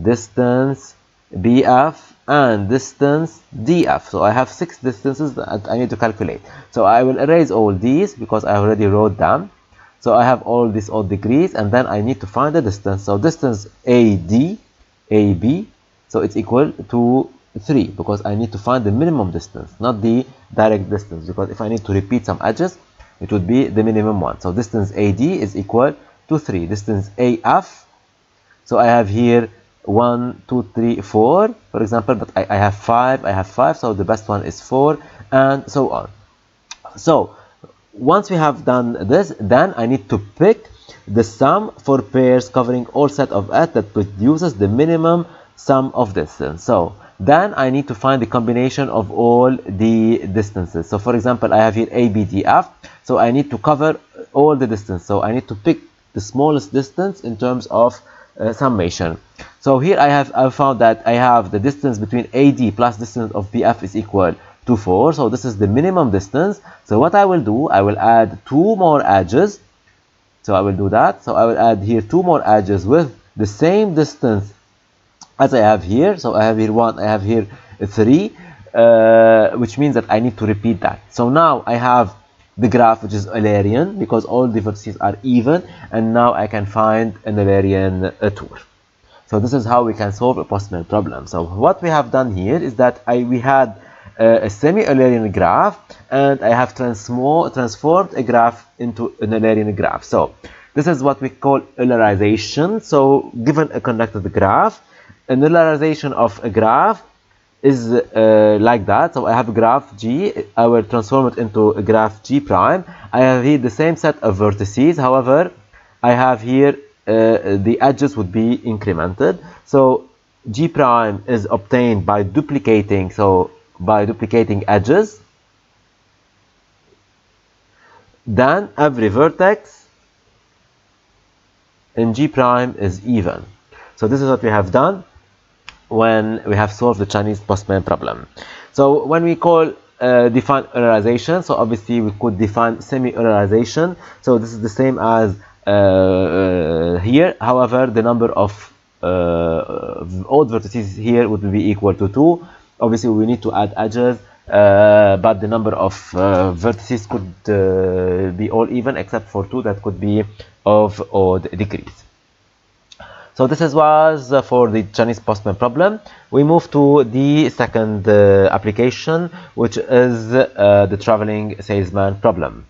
distance BF, and distance DF. So I have 6 distances that I need to calculate. So I will erase all these because I already wrote them. So I have all these odd degrees, and then I need to find the distance. So distance AD, AB, so it's equal to 3, because I need to find the minimum distance, not the direct distance, because if I need to repeat some edges, it would be the minimum one. So distance AD is equal to 3. Distance AF, so I have here 1, 2, 3, 4, for example, but I have 5, so the best one is 4, and so on. So once we have done this, then I need to pick the sum for pairs covering all set of edge that produces the minimum sum of distance. So then I need to find the combination of all the distances. So for example, I have here A, B, D, F. So I need to cover all the distance. So I need to pick the smallest distance in terms of summation. So here I found that I have the distance between AD plus distance of BF is equal to 4. So this is the minimum distance. So what I will do, I will add 2 more edges. So I will do that. So I will add here 2 more edges with the same distance as I have here. So I have here 1, I have here 3, which means that I need to repeat that. So now I have the graph which is Eulerian because all the vertices are even, and now I can find an Eulerian tour. So this is how we can solve a postman problem. So what we have done here is that we had a semi-Eulerian graph, and I have transformed a graph into an Eulerian graph. So this is what we call Eulerization. So given a conducted graph, an Eulerization of a graph is like that. So I have a graph G, I will transform it into a graph G prime. I have here the same set of vertices, however, I have here the edges would be incremented. So G prime is obtained by duplicating, edges. Then every vertex in G prime is even. So this is what we have done when we have solved the Chinese postman problem. So when we define Eulerization, so obviously we could define semi-Eulerization. So this is the same as here. However, the number of odd vertices here would be equal to 2. Obviously, we need to add edges, but the number of vertices could be all even except for 2 that could be of odd degrees. So this was for the Chinese postman problem. We move to the second application, which is the traveling salesman problem.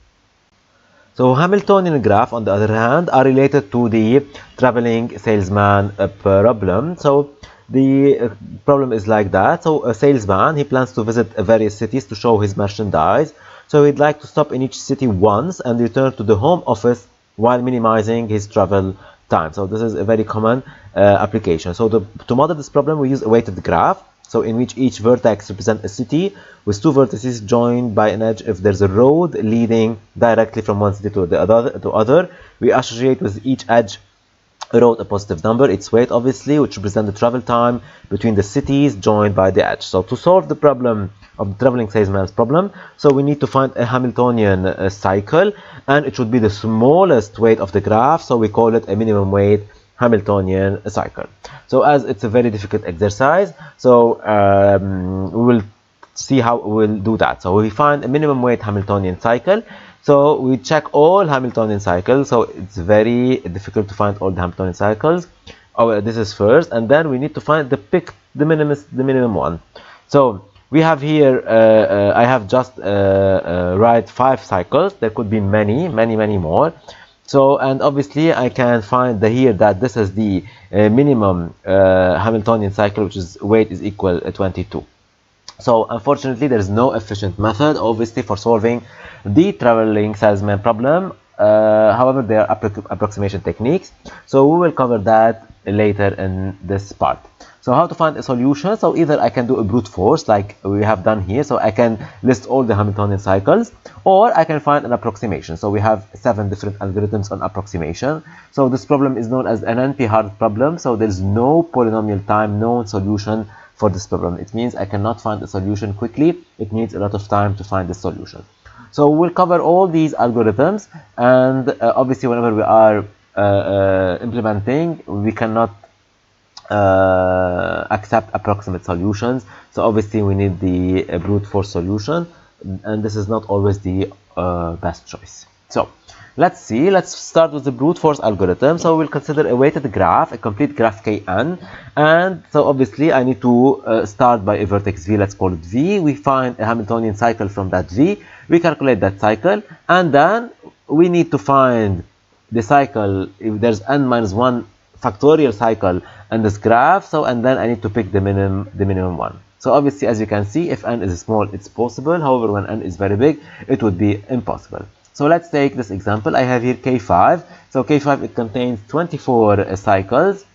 So Hamiltonian graph, on the other hand, are related to the traveling salesman problem. So the problem is like that. So a salesman, he plans to visit various cities to show his merchandise. So he'd like to stop in each city once and return to the home office while minimizing his travel time. So this is a very common application. So to model this problem, we use a weighted graph, so in which each vertex represents a city with 2 vertices joined by an edge. If there's a road leading directly from one city to the other, we associate with each edge road a positive number, its weight obviously, which represents the travel time between the cities joined by the edge. So to solve the problem of the traveling salesman's problem, so we need to find a Hamiltonian cycle, and it should be the smallest weight of the graph, so we call it a minimum weight Hamiltonian cycle. So as it's a very difficult exercise, so we will see how we'll do that. So we find a minimum weight Hamiltonian cycle. So we check all Hamiltonian cycles. So it's very difficult to find all the Hamiltonian cycles. Oh, this is first, and then we need to find the minimum one. So we have here, I have just write 5 cycles. There could be many more. So, and obviously I can find here that this is the minimum Hamiltonian cycle, which is weight is equal to 22. So unfortunately, there is no efficient method, obviously, for solving the traveling salesman problem. However, there are approximation techniques. So we will cover that later in this part. So how to find a solution? So either I can do a brute force like we have done here. So I can list all the Hamiltonian cycles, or I can find an approximation. So we have 7 different algorithms on approximation. So this problem is known as an NP-hard problem. So there is no polynomial time known solution for this problem. It means I cannot find a solution quickly. It needs a lot of time to find the solution. So we'll cover all these algorithms, and obviously whenever we are implementing, we cannot accept approximate solutions. So obviously we need the brute force solution, and this is not always the best choice. So let's start with the brute force algorithm. So we'll consider a weighted graph, a complete graph Kn, and so obviously I need to start by a vertex V. Let's call it V. We find a Hamiltonian cycle from that V. We calculate that cycle, and then we need to find the cycle if there's n-1 factorial cycle in this graph. So, and then I need to pick the minimum one. So obviously, as you can see, if n is small, it's possible. However, when n is very big, it would be impossible. So let's take this example. I have here K5. So K5, it contains 24 cycles.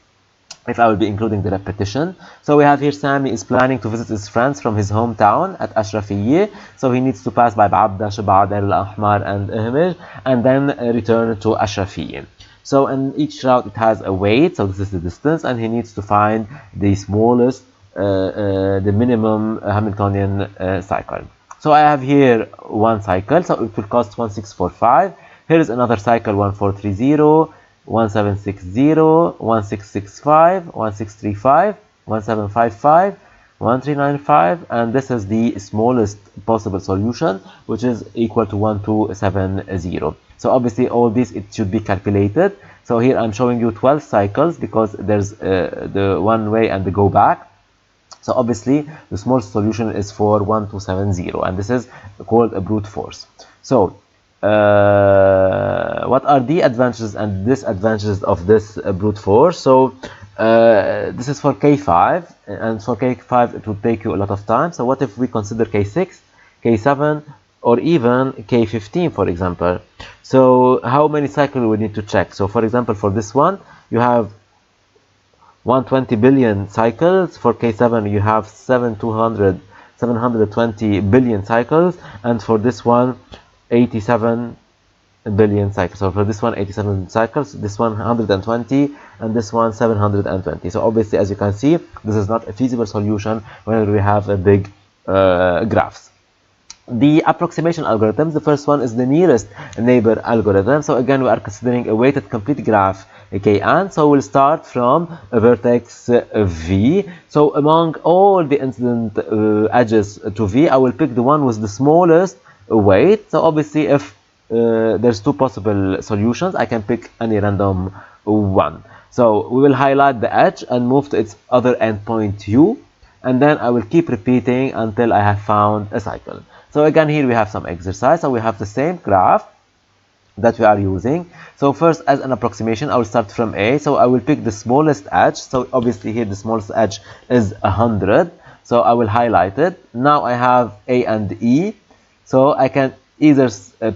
if I will be including the repetition. So we have here Sami is planning to visit his friends from his hometown at Ashrafiyye. So he needs to pass by Ba'abda, Shib'ad, Al-Ahmar and Ihmir and then return to Ashrafiyye. So in each route it has a weight, so this is the distance, and he needs to find the smallest, the minimum Hamiltonian cycle. So I have here one cycle, so it will cost 1645. Here is another cycle, 1430, 1760, 1665, 1635, 1755, 1395, and this is the smallest possible solution, which is equal to 1270. So obviously all this, it should be calculated. So here I'm showing you 12 cycles because there's the one way and the go back. So obviously the smallest solution is for 1270, and this is called a brute force. So what are the advantages and disadvantages of this brute force? So this is for K5, and for K5 it will take you a lot of time. So what if we consider K6, K7, or even K15, for example? So how many cycles we need to check? So for example, for this one you have 120 billion cycles. For K7 you have 720 billion cycles, and for this one 87 billion cycles. So for this one 87 cycles, this one 120, and this one 720. So obviously, as you can see, this is not a feasible solution when we have a big graphs. The approximation algorithms, the first one is the nearest neighbor algorithm. So again, we are considering a weighted complete graph Kn. So we'll start from a vertex V. So among all the incident edges to V, I will pick the one with the smallest weight. So obviously, if there's two possible solutions, I can pick any random one. So we will highlight the edge and move to its other endpoint U, and then I will keep repeating until I have found a cycle. So again, here we have some exercise. So we have the same graph that we are using. So first, as an approximation, I will start from A. So I will pick the smallest edge. So obviously here the smallest edge is 100. So I will highlight it. Now I have A and E. So I can either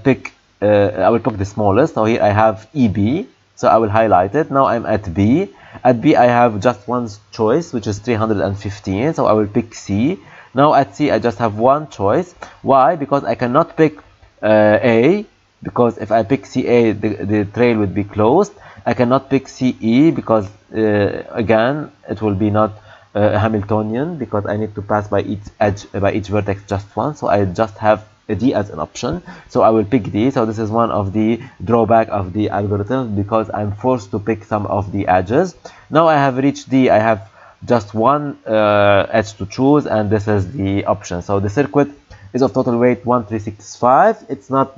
pick, I will pick the smallest. So here I have EB. So I will highlight it. Now I'm at B. At B I have just one choice, which is 315. So I will pick C. Now at C I just have one choice. Why? Because I cannot pick A, because if I pick CA, the trail would be closed. I cannot pick CE because again it will be not Hamiltonian, because I need to pass by each edge, by each vertex just once. So I just have a D as an option. So I will pick D. So this is one of the drawback of the algorithm, because I'm forced to pick some of the edges. Now I have reached D. I have just one edge to choose, and this is the option. So the circuit is of total weight 1365. It's not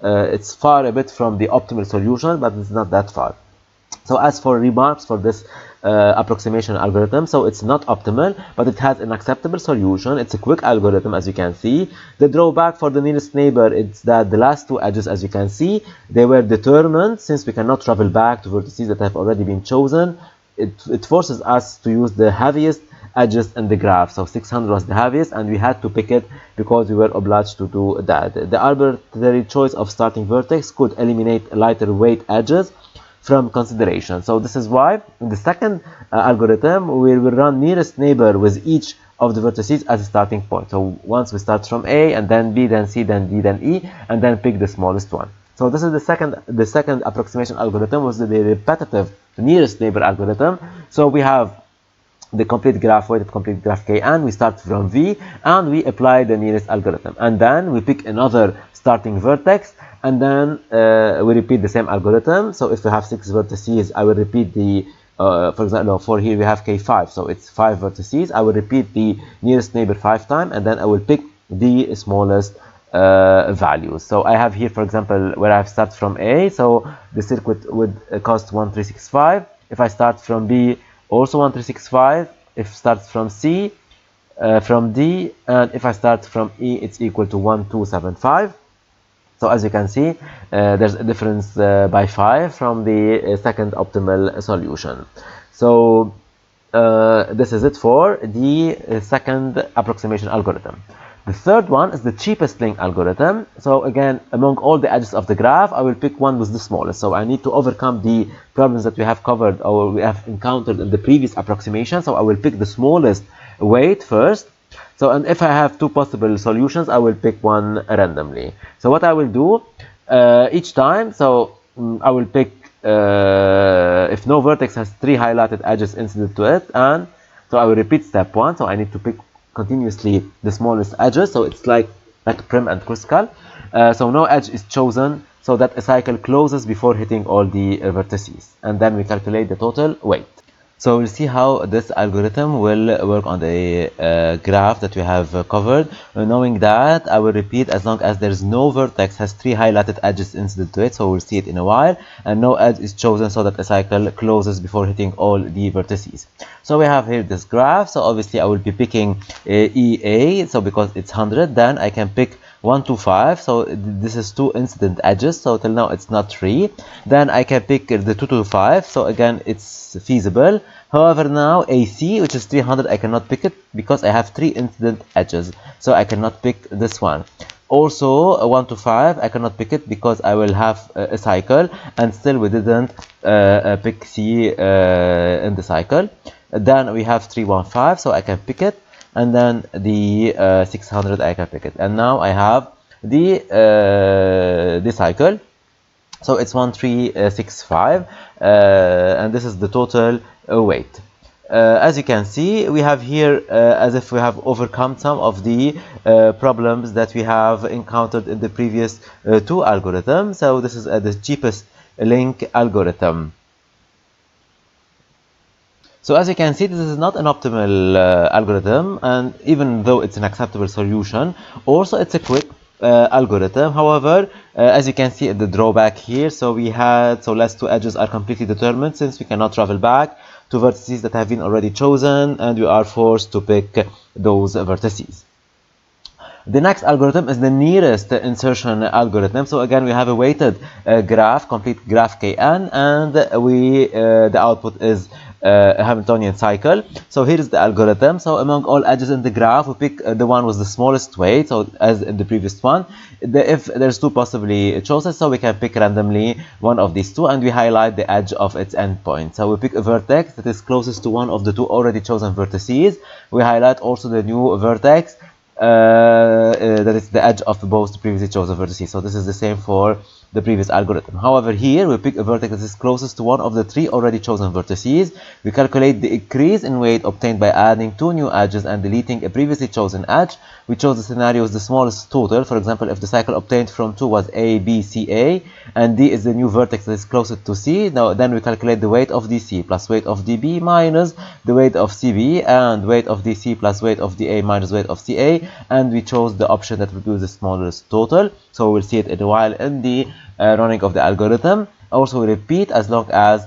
it's far a bit from the optimal solution, but it's not that far. So as for remarks for this approximation algorithm, so it's not optimal, but it has an acceptable solution. It's a quick algorithm, as you can see. The drawback for the nearest neighbor is that the last two edges, as you can see, they were determined. Since we cannot travel back to vertices that have already been chosen, it forces us to use the heaviest edges in the graph. So 600 was the heaviest, and we had to pick it because we were obliged to do that. The arbitrary choice of starting vertex could eliminate lighter weight edges from consideration. So this is why in the second algorithm we will run nearest neighbor with each of the vertices as a starting point. So once we start from A, and then B, then C, then D, then E, and then pick the smallest one. So this is the second approximation algorithm, was the repetitive nearest neighbor algorithm. So we have the complete graph, weighted complete graph K, and we start from V and we apply the nearest algorithm, and then we pick another starting vertex, and then we repeat the same algorithm. So if we have 6 vertices, I will repeat the for example, for here we have K5, so it's 5 vertices. I will repeat the nearest neighbor 5 times, and then I will pick the smallest values. So I have here, for example, where I start from A, so the circuit would cost 1365. If I start from B, also 1365. If starts from C, from D, and if I start from E, it's equal to 1275. So as you can see, there's a difference by 5 from the second optimal solution. So this is it for the second approximation algorithm. The third one is the cheapest link algorithm. So again, among all the edges of the graph, I will pick one with the smallest. So I need to overcome the problems that we have covered or we have encountered in the previous approximation. So I will pick the smallest weight first. So, and if I have two possible solutions, I will pick one randomly. So what I will do each time, so I will pick, if no vertex has 3 highlighted edges incident to it, and so I will repeat step 1. So I need to pick continuously the smallest edges, so it's like prim and critical. So no edge is chosen, so that a cycle closes before hitting all the vertices, and then we calculate the total weight. So we'll see how this algorithm will work on the graph that we have covered. Knowing that, I will repeat as long as there's no vertex has 3 highlighted edges incident to it, so we'll see it in a while, and no edge is chosen so that a cycle closes before hitting all the vertices. So we have here this graph, so obviously I will be picking EA, so because it's 100, then I can pick 1 to 5, so this is 2 incident edges, so till now it's not 3. Then I can pick the 2 to 5, so again it's feasible. However, now AC, which is 300, I cannot pick it because I have 3 incident edges, so I cannot pick this one. Also 1 to 5, I cannot pick it because I will have a cycle, and still we didn't pick C in the cycle. Then we have 315, so I can pick it, and then the 600 I can pick it, and now I have the cycle, so it's 1365, and this is the total weight. As you can see, we have here as if we have overcome some of the problems that we have encountered in the previous 2 algorithms. So this is the cheapest link algorithm. So as you can see, this is not an optimal algorithm, and even though it's an acceptable solution, also it's a quick algorithm. However, as you can see at the drawback here, so last 2 edges are completely determined since we cannot travel back to vertices that have been already chosen, and we are forced to pick those vertices. The next algorithm is the nearest insertion algorithm. So again, we have a weighted graph, complete graph Kn, and the output is a Hamiltonian cycle. So here is the algorithm. So among all edges in the graph, we pick the one with the smallest weight, so as in the previous one. If there's 2 possibly chosen, so we can pick randomly one of these 2, and we highlight the edge of its endpoint. So we pick a vertex that is closest to one of the 2 already chosen vertices. We highlight also the new vertex that is the edge of both previously chosen vertices. So this is the same for the previous algorithm. However, here we pick a vertex that is closest to one of the 3 already chosen vertices. We calculate the increase in weight obtained by adding 2 new edges and deleting a previously chosen edge. We chose the scenario with the smallest total. For example, if the cycle obtained from 2 was A, B, C, A, and D is the new vertex that is closest to C. Now, then we calculate the weight of DC plus weight of DB minus the weight of CB, and weight of DC plus weight of DA minus weight of CA, and we chose the option that will give the smallest total. So we'll see it in a while in the running of the algorithm. Also, we repeat as long as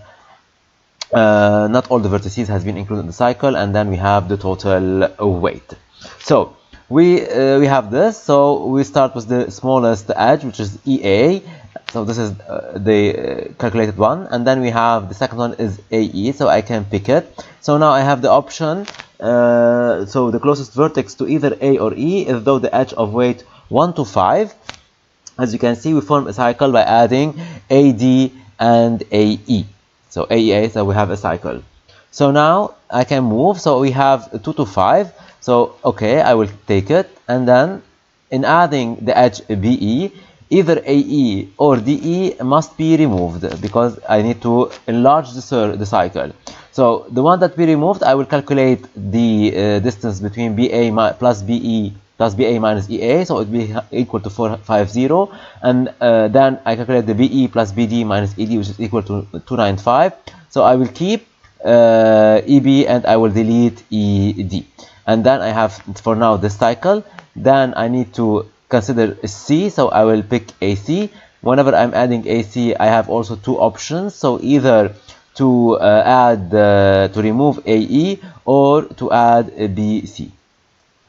not all the vertices has been included in the cycle, and then we have the total weight. So we have this. So we start with the smallest edge, which is EA. So this is the calculated one, and then we have the second one is AE, so I can pick it. So now I have the option, so the closest vertex to either A or E is though the edge of weight 1 to 5. As you can see, we form a cycle by adding AD and AE. So AEA, so we have a cycle. So now I can move, so we have 2 to 5. So okay, I will take it, and then in adding the edge BE, either AE or DE must be removed because I need to enlarge the cycle. So the one that we removed, I will calculate the distance between BA plus BE plus BA minus EA, so it will be equal to 450, and then I calculate the BE plus BD minus ED, which is equal to 295. So I will keep EB and I will delete ED, and then I have for now this cycle. Then I need to consider C, so I will pick AC. Whenever I'm adding AC, I have also 2 options, so either to remove AE or to add BC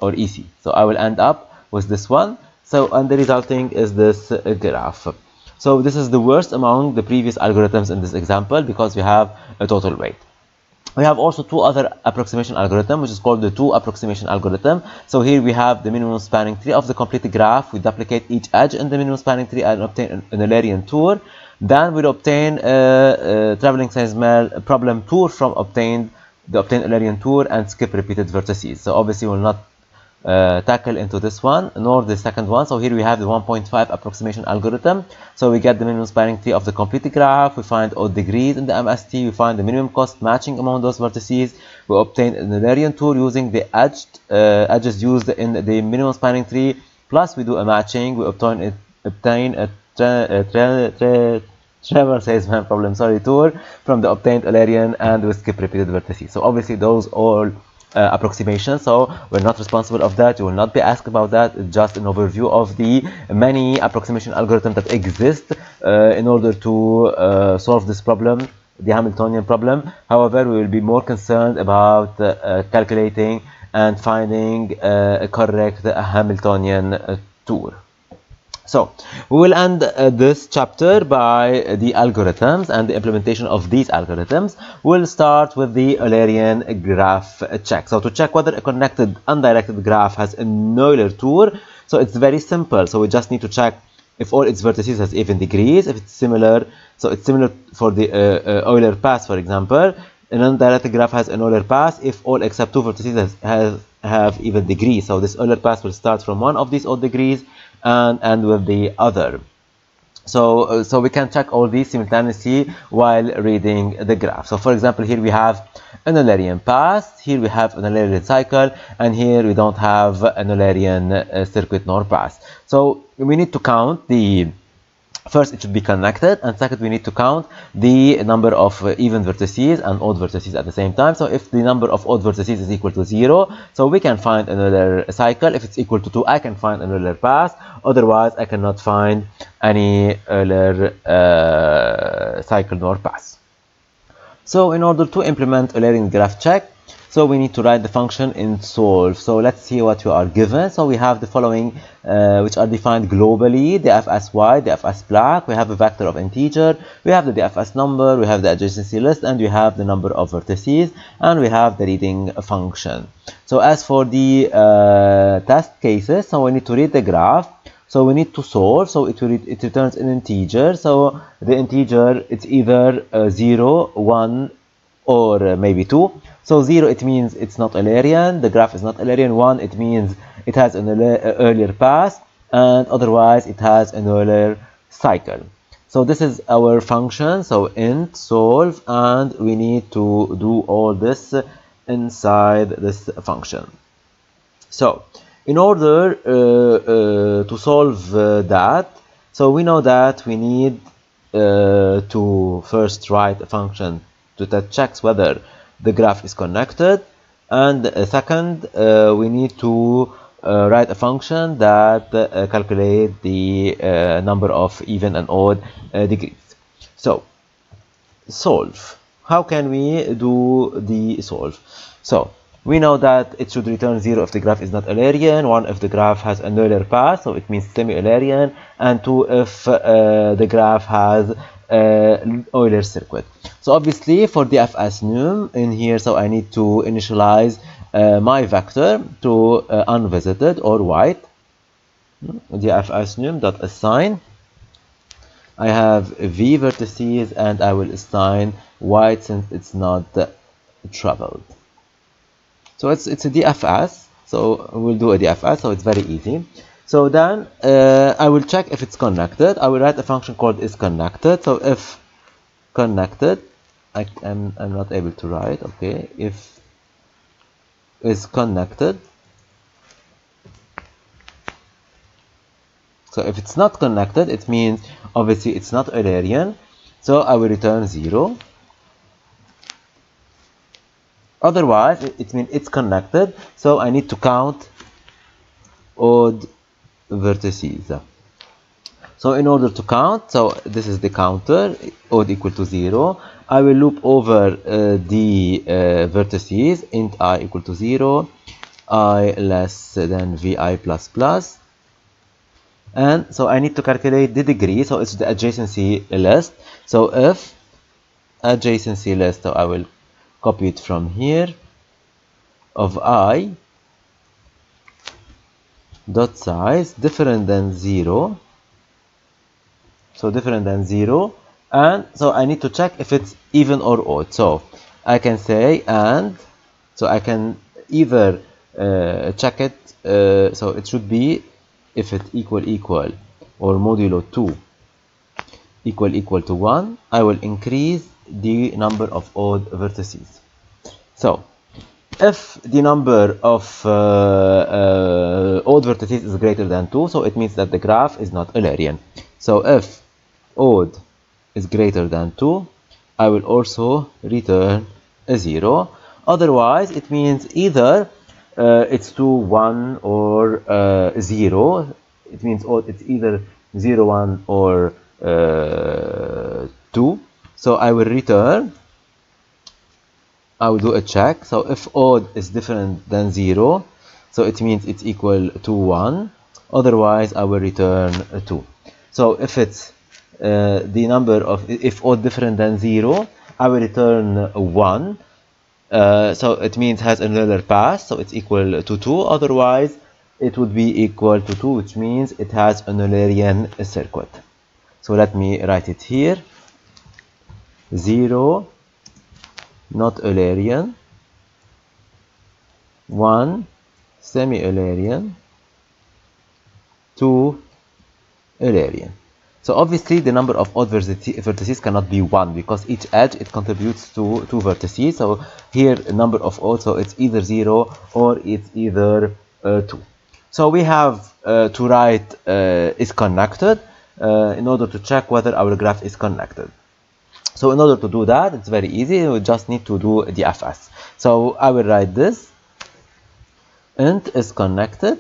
or EC. So I will end up with this one. So, and the resulting is this graph. So this is the worst among the previous algorithms in this example because we have a total weight. We have also two other approximation algorithm, which is called the two approximation algorithm. So here we have the minimum spanning tree of the complete graph. We duplicate each edge in the minimum spanning tree and obtain an Eulerian tour. Then we'll obtain a traveling salesman problem tour from the obtained Eulerian tour and skip repeated vertices. So obviously we'll not tackle into this one nor the second one. So here we have the 1.5 approximation algorithm. So we get the minimum spanning tree of the complete graph, we find odd degrees in the MST, we find the minimum cost matching among those vertices, we obtain an Eulerian tour using the edges used in the minimum spanning tree, plus we do a matching, we obtain a travel salesman problem tour from the obtained Eulerian, and we skip repeated vertices. So obviously those all approximation, so we're not responsible of that. You will not be asked about that. It's just an overview of the many approximation algorithms that exist in order to solve this problem, the Hamiltonian problem. However, we will be more concerned about calculating and finding a correct Hamiltonian tour. So we will end this chapter by the algorithms and the implementation of these algorithms. We'll start with the Eulerian graph check. So to check whether a connected undirected graph has a Euler tour, so it's very simple. So we just need to check if all its vertices has even degrees, if it's similar. So it's similar for the Euler path, for example. An undirected graph has an Euler path if all except two vertices have even degrees. So this Euler path will start from one of these odd degrees and end with the other. So we can check all these simultaneously while reading the graph. So for example, here we have an Eulerian path, here we have an Eulerian cycle, and here we don't have an Eulerian circuit nor path. So we need to count the first, it should be connected, and second, we need to count the number of even vertices and odd vertices at the same time. So if the number of odd vertices is equal to 0, so we can find another cycle. If it's equal to 2, I can find another path. Otherwise, I cannot find any Euler cycle nor path. So in order to implement Eulerian graph check, so we need to write the function in solve. So let's see what we are given. So we have the following, which are defined globally: the fs_y, the fs_black. We have a vector of integer. We have the DFS number. We have the adjacency list, and we have the number of vertices, and we have the reading function. So as for the test cases, so we need to read the graph. So we need to solve. So it returns an integer. So the integer, it's either 0, 1, or maybe 2. So 0, it means it's not Eulerian, the graph is not Eulerian. 1, it means it has an earlier path, and otherwise it has an Euler cycle. So this is our function, so int solve, and we need to do all this inside this function. So in order to solve that, so we know that we need to first write a function that checks whether the graph is connected, and second, we need to write a function that calculates the number of even and odd degrees. So solve. How can we do the solve? So we know that it should return 0 if the graph is not Eulerian, 1 if the graph has an Euler path, so it means semi-Eulerian, and 2 if the graph has Euler circuit. So obviously for the fs num in here, so I need to initialize my vector to unvisited or white. The fs num dot assign. I have v vertices, and I will assign white since it's not troubled. So it's a DFS. So we'll do a DFS. So it's very easy. So then I will check if it's connected. I will write a function called isConnected. So if connected, I'm not able to write. Okay, if is connected. So if it's not connected, it means obviously it's not Eulerian. So I will return 0. Otherwise, it means it's connected. So I need to count odd vertices. So in order to count, so this is the counter, odd equal to 0. I will loop over the vertices, int I equal to 0, I less than vi plus plus. And so I need to calculate the degree, so it's the adjacency list. So if adjacency list, so I will copy it from here, of I dot size different than 0, so different than 0, and so I need to check if it's even or odd. So I can say and, so I can either check it, so it should be if it equal or modulo 2 equal to 1, I will increase the number of odd vertices. So if the number of odd vertices is greater than 2, so it means that the graph is not Eulerian. So if odd is greater than 2, I will also return a 0. Otherwise, it means either it's 2, 1, or 0. It means it's either 0, 1, or 2. So I will return, I will do a check. So if odd is different than 0, so it means it's equal to 1. Otherwise, I will return 2. So if it's the number of, if odd different than 0, I will return 1. So it means has another pass, so it's equal to 2. Otherwise, it would be equal to 2, which means it has an Eulerian circuit. So let me write it here. 0, not Eulerian. 1, semi-Eulerian. 2, Eulerian. So obviously the number of odd vertices cannot be 1 because each edge it contributes to 2 vertices. So here the number of odd, so it's either 0 or it's either 2. So we have to write is connected in order to check whether our graph is connected. So in order to do that, it's very easy. We just need to do the FS. So I will write this. Int is connected.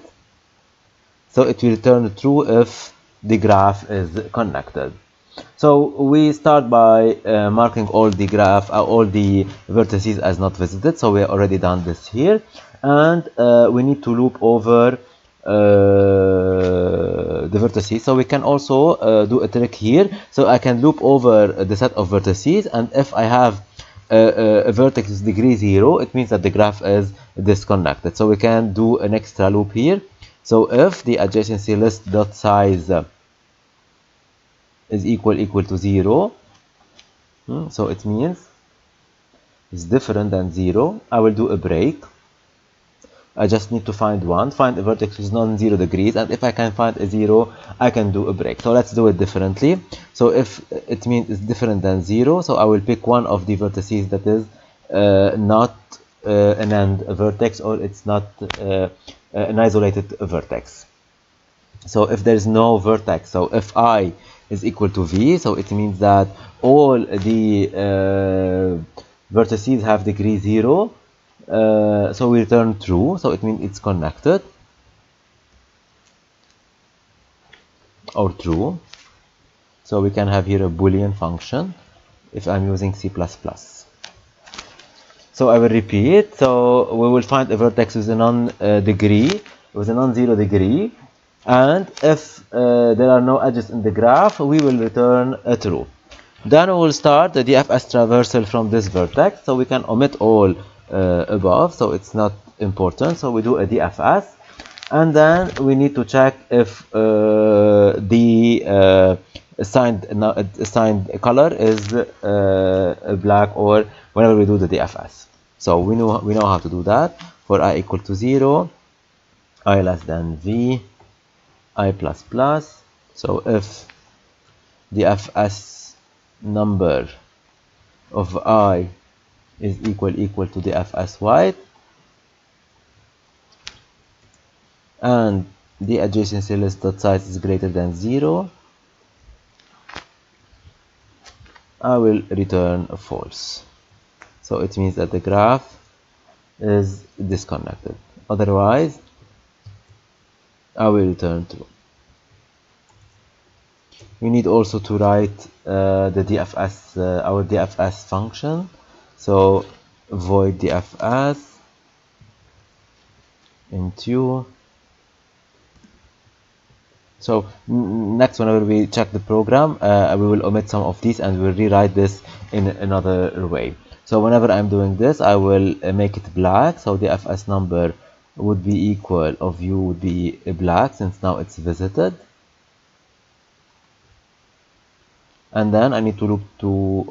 So it will return true if the graph is connected. So we start by marking all the all the vertices as not visited. So we have already done this here, and we need to loop over the vertices. So we can also do a trick here. So I can loop over the set of vertices, and if I have a vertex is degree 0, it means that the graph is disconnected. So we can do an extra loop here. So if the adjacency list dot size is equal to 0, so it means it's different than 0, I will do a break. I just need to find a vertex which is non-zero degrees, and if I can find a 0, I can do a break. So let's do it differently. So if it means it's different than 0, so I will pick one of the vertices that is not an end vertex, or it's not an isolated vertex. So if there is no vertex, so if I is equal to v, so it means that all the vertices have degree 0. So we return true, so it means it's connected, or true. So we can have here a Boolean function if I'm using C++. So I will repeat. So we will find a vertex with a non-zero degree, and if there are no edges in the graph, we will return a true. Then we will start the DFS traversal from this vertex. So we can omit all above, so it's not important. So we do a DFS, and then we need to check if the assigned color is black, or whenever we do the DFS. So we know how to do that. For I equal to 0, I less than v, I plus plus. So if the FS number of I is equal to the FS white, and the adjacency list dot size is greater than 0, I will return false. So it means that the graph is disconnected. Otherwise, I will return true. We need also to write the DFS, our DFS function. So void DFS into. So next, whenever we check the program, we will omit some of these and we'll rewrite this in another way. So whenever I'm doing this, I will make it black. So the fs number would be equal of u would be black, since now it's visited. And then I need to loop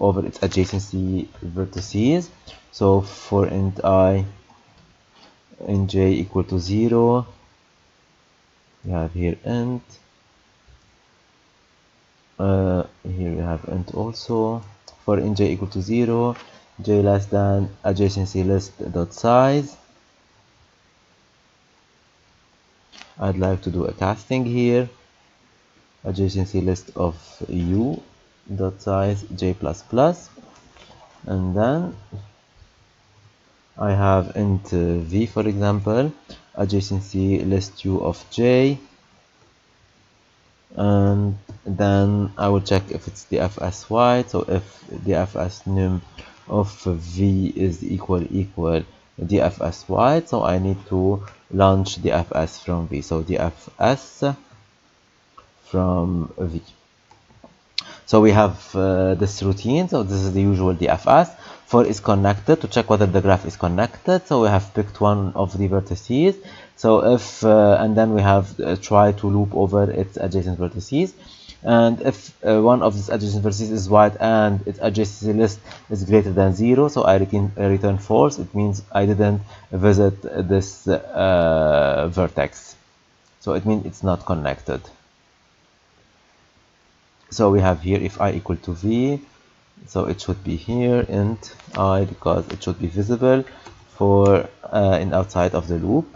over its adjacency vertices. So for int I in j equal to 0, we have here int. Here we have int also. For int j equal to 0, j less than adjacency list dot size. I'd like to do a casting here. Adjacency list of u dot size j plus plus, and then I have int v, for example, adjacency list u of j, and then I will check if it's the fs wide. So if the fs num of v is equal the fs wide, so I need to launch the fs from v. So the fs from v. So we have this routine. So this is the usual DFS. For is connected, to check whether the graph is connected. So we have picked one of the vertices. So if and then we have try to loop over its adjacent vertices. And if one of these adjacent vertices is wide and its adjacency list is greater than 0, so I return false. It means I didn't visit this vertex. So it means it's not connected. So we have here if I equal to v, so it should be here int I, because it should be visible for in outside of the loop.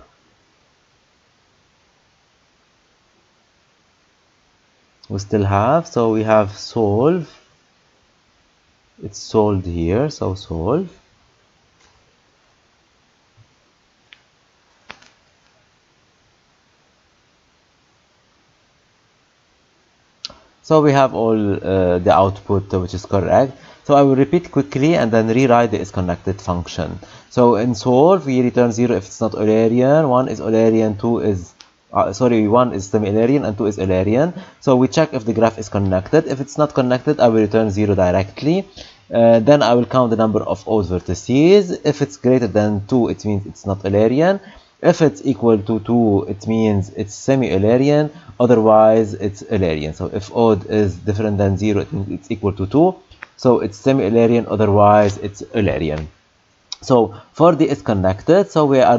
We still have, so we have solve, it's solved here, so solve. So we have all the output which is correct. So I will repeat quickly and then rewrite the isConnected function. So in solve, we return 0 if it's not Eulerian, 1 is Eulerian, 2 is, 1 is semi-Eulerian and 2 is Eulerian. So we check if the graph is connected. If it's not connected, I will return 0 directly. Then I will count the number of odd vertices. If it's greater than 2, it means it's not Eulerian. If it's equal to 2, it means it's semi-Eulerian, otherwise it's Eulerian. So if odd is different than 0, it means it's equal to 2. So it's semi-Eulerian, otherwise it's Eulerian. So for the isConnected, so we are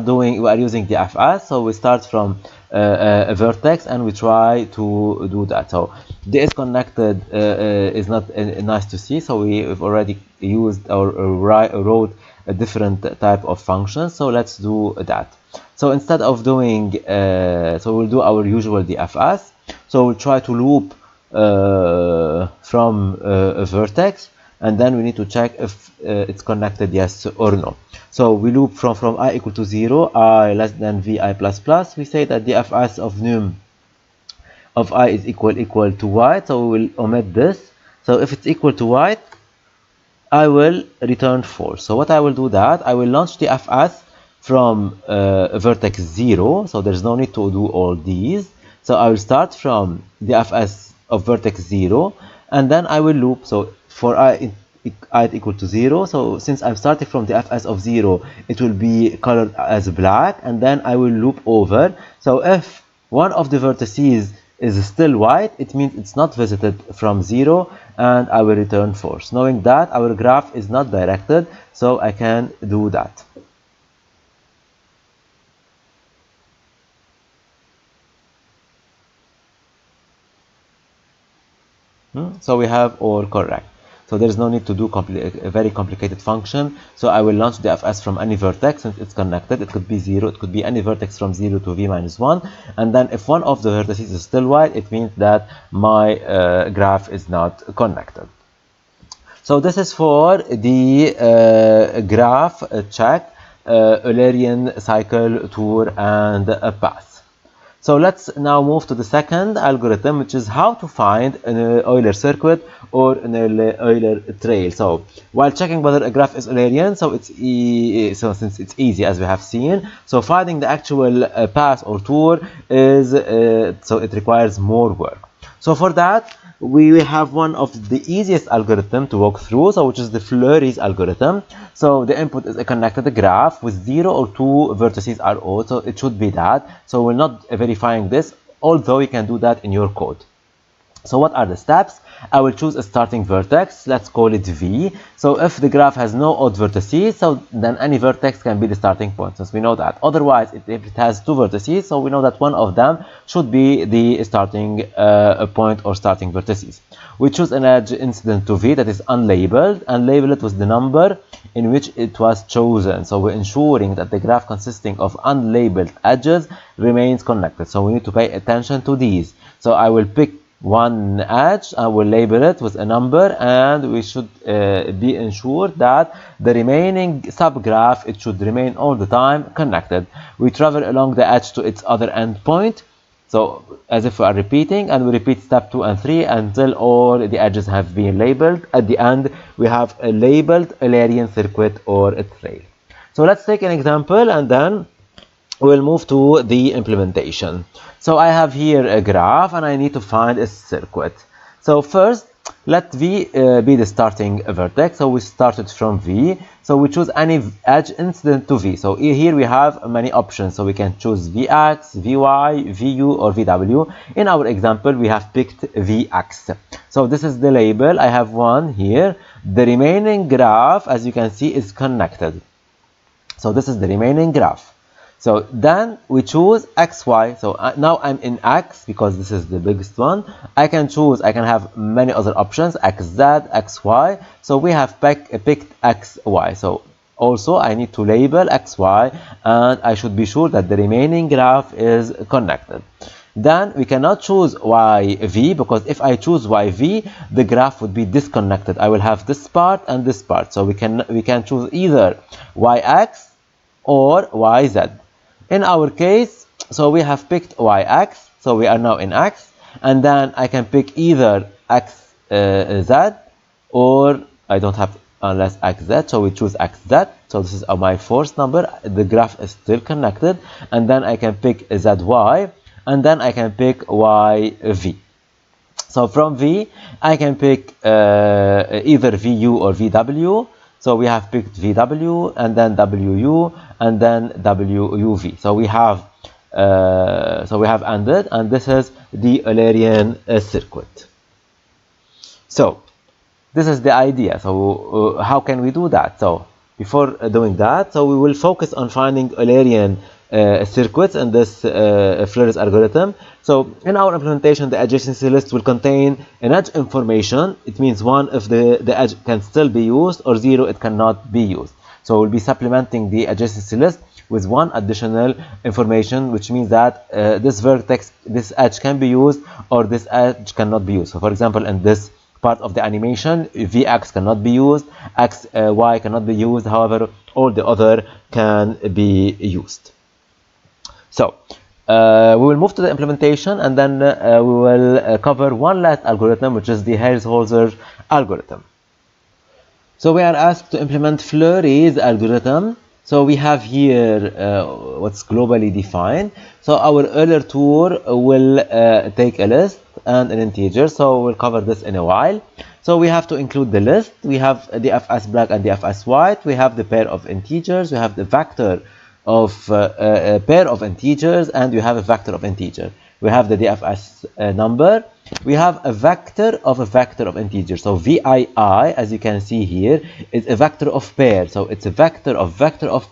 using the fs. So we start from a vertex and we try to do that. So the isConnected is not nice to see. So we've already used or wrote a different type of function. So let's do that. So instead of doing, so we'll do our usual DFS. So we'll try to loop from a vertex, and then we need to check if it's connected, yes or no. So we loop from I equal to 0, I less than vi plus plus. We say that the fs of num of I is equal to white. So we will omit this. So if it's equal to white, I will return false. So what I will do that, I will launch the fs from vertex 0. So there's no need to do all these. So I will start from the fs of vertex 0, and then I will loop. So for I equal to 0, so since I'm starting from the fs of 0, it will be colored as black, and then I will loop over. So if one of the vertices is still white, it means it's not visited from 0, and I will return false. Knowing that our graph is not directed, so I can do that. So we have all correct. So there is no need to do a very complicated function. So I will launch the fs from any vertex since it's connected. It could be 0, it could be any vertex from 0 to v minus 1. And then if one of the vertices is still white, it means that my graph is not connected. So this is for the graph check, Eulerian cycle, tour, and a path. So let's now move to the second algorithm, which is how to find an Euler circuit or an Euler trail. So while checking whether a graph is Eulerian, so since it's easy as we have seen, so finding the actual path or tour is so it requires more work. So for that, we have one of the easiest algorithm to walk through, so which is the Fleury's algorithm. So the input is a connected graph with 0 or 2 vertices are all, so it should be that. So we're not verifying this, although you can do that in your code. So what are the steps? I will choose a starting vertex, let's call it V. So if the graph has no odd vertices, so then any vertex can be the starting point, since we know that. Otherwise, if it has 2 vertices, so we know that one of them should be the starting point or starting vertices. We choose an edge incident to V that is unlabeled, and label it with the number in which it was chosen. So we're ensuring that the graph consisting of unlabeled edges remains connected. So we need to pay attention to these. So I will pick one edge, I will label it with a number, and we should be ensured that the remaining subgraph, it should remain all the time connected. We travel along the edge to its other endpoint, so as if we are repeating, and we repeat step 2 and 3 until all the edges have been labeled. At the end, we have a labeled Eulerian circuit or a trail. So let's take an example, and then we'll move to the implementation. So I have here a graph, and I need to find a circuit. So first, let V be the starting vertex. So we started from V. So we choose any edge incident to V. So here we have many options. So we can choose Vx, Vy, Vu, or Vw. In our example, we have picked Vx. So this is the label. I have one here. The remaining graph, as you can see, is connected. So this is the remaining graph. So then we choose xy. So now I'm in x because this is the biggest one. I can have many other options, xz, xy. So we have picked xy. So also I need to label xy, and I should be sure that the remaining graph is connected. Then we cannot choose yv, because if I choose yv, the graph would be disconnected. I will have this part and this part. So we can choose either yx or yz. In our case, so we have picked yx, so we are now in x, and then I can pick either xz, or I don't have unless xz, so we choose xz. So this is my first number, the graph is still connected, and then I can pick zy, and then I can pick yv. So from V, I can pick either Vu or Vw. So we have picked Vw, and then Wu, and then Wuv. So we have ended, and this is the Eulerian circuit. So this is the idea. So how can we do that? So before doing that, so we will focus on finding Eulerian circuits in this Fleury's algorithm. So in our implementation, the adjacency list will contain an edge information. It means 1 if the edge can still be used, or 0 it cannot be used. So we'll be supplementing the adjacency list with 1 additional information, which means that this vertex, this edge can be used, or this edge cannot be used. So for example, in this part of the animation, Vx cannot be used, xy cannot be used, however all the other can be used. So we will move to the implementation, and then we will cover one last algorithm, which is the Hierholzer algorithm. So we are asked to implement Fleury's algorithm. So we have here what's globally defined. So our Euler tour will take a list and an integer. So we'll cover this in a while. So we have to include the list. We have the fs black and the fs white. We have the pair of integers. We have the vector of a pair of integers, and we have a vector of integer. We have the DFS number. We have a vector of integers. So VII, as you can see here, is a vector of pair. So it's a vector of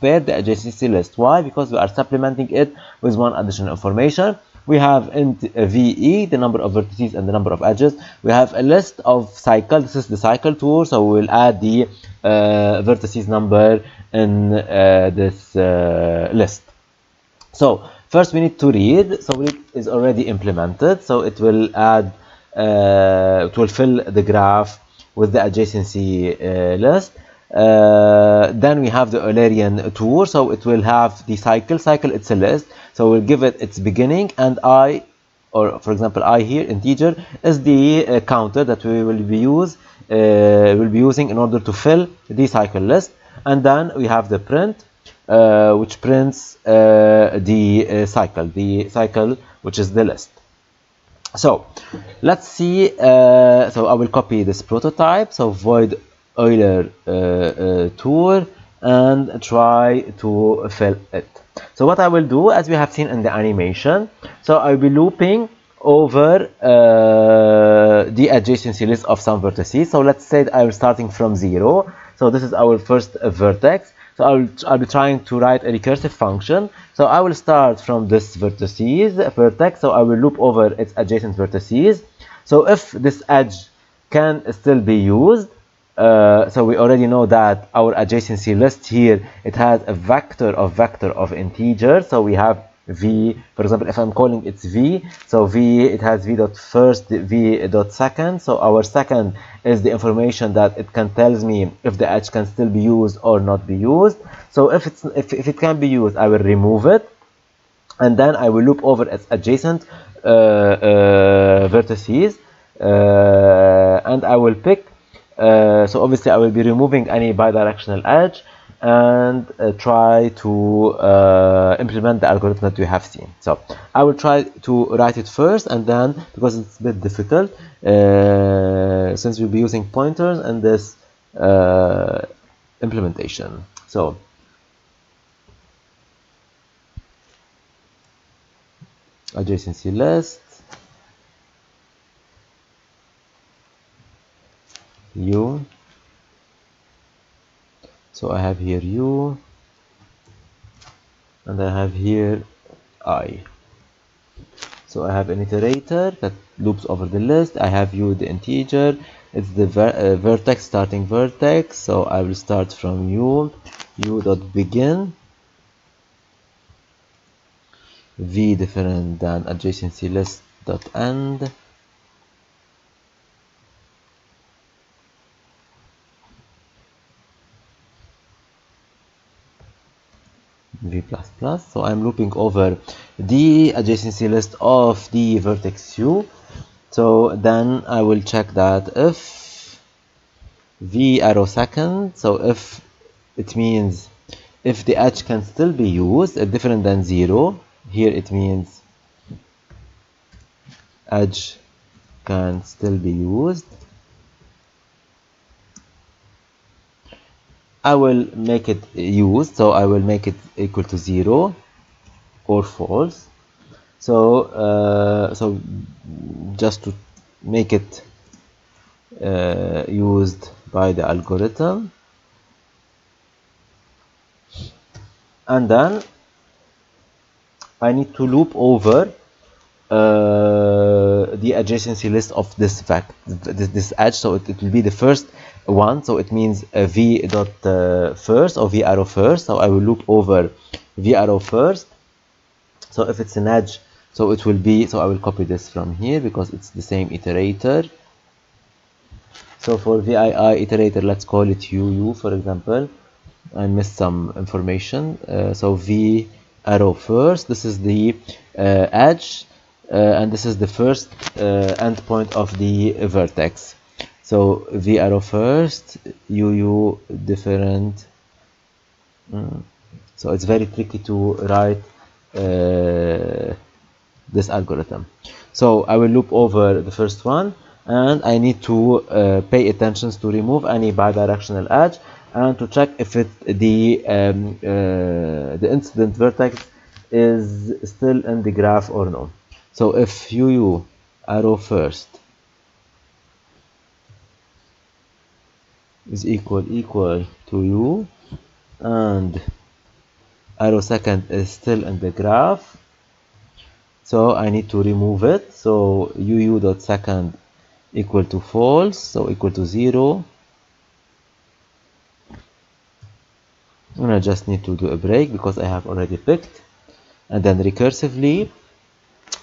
pair, the adjacency list. Why? Because we are supplementing it with 1 additional information. We have int VE, the number of vertices and the number of edges. We have a list of cycle. This is the cycle tour. So we will add the vertices number in this list. So first we need to read. So read is already implemented. So it will add, it will fill the graph with the adjacency list. Then we have the Eulerian tour. So it will have the cycle. Cycle, it's a list. So we'll give it its beginning, and I, or for example I here, integer, is the counter that we will be using in order to fill the cycle list. And then we have the print, which prints the cycle which is the list. So let's see. So I will copy this prototype. So void Euler tour and try to fill it. So what I will do, as we have seen in the animation, so I will be looping over the adjacency list of some vertices. So let's say that I am starting from 0. So this is our first vertex. So I'll be trying to write a recursive function. So I will start from this vertex. So I will loop over its adjacent vertices. So if this edge can still be used, so we already know that our adjacency list here, it has a vector of integers. So we have v, for example, if I'm calling it v, so v, it has v dot first, v dot second. So our second is the information that it can tells me if the edge can still be used or not be used. So if it can be used, I will remove it, and then I will loop over its adjacent vertices, and I will pick. So obviously I will be removing any bidirectional edge and try to implement the algorithm that we have seen. So I will try to write it first, and then, because it's a bit difficult, since we'll be using pointers and this implementation. So adjacency list, u. So I have here u, and I have here I. So I have an iterator that loops over the list. I have u, the integer. It's the vertex, starting vertex. So I will start from u dot begin, v different than adjacency list dot end, v plus plus. So I'm looping over the adjacency list of the vertex u. So then I will check that if v arrow second, so if it means if the edge can still be used, different than 0, here it means edge can still be used, I will make it used. So I will make it equal to 0 or false. So so just to make it used by the algorithm, and then I need to loop over the adjacency list of this this edge. So it will be the first one. So it means v dot first, or v arrow first. So I will loop over v arrow first. So if it's an edge, so it will be, so I will copy this from here because it's the same iterator. So for VII iterator, let's call it UU, for example. I missed some information. So V arrow first, this is the edge, and this is the first endpoint of the vertex. So V arrow first, UU different. So it's very tricky to write this algorithm. So I will loop over the first one, and I need to pay attention to remove any bidirectional edge and to check if the incident vertex is still in the graph or no. So if UU arrow first is equal to U, and arrow second is still in the graph, so I need to remove it. So UU dot second equal to false, so equal to 0. And I just need to do a break because I have already picked, and then recursively,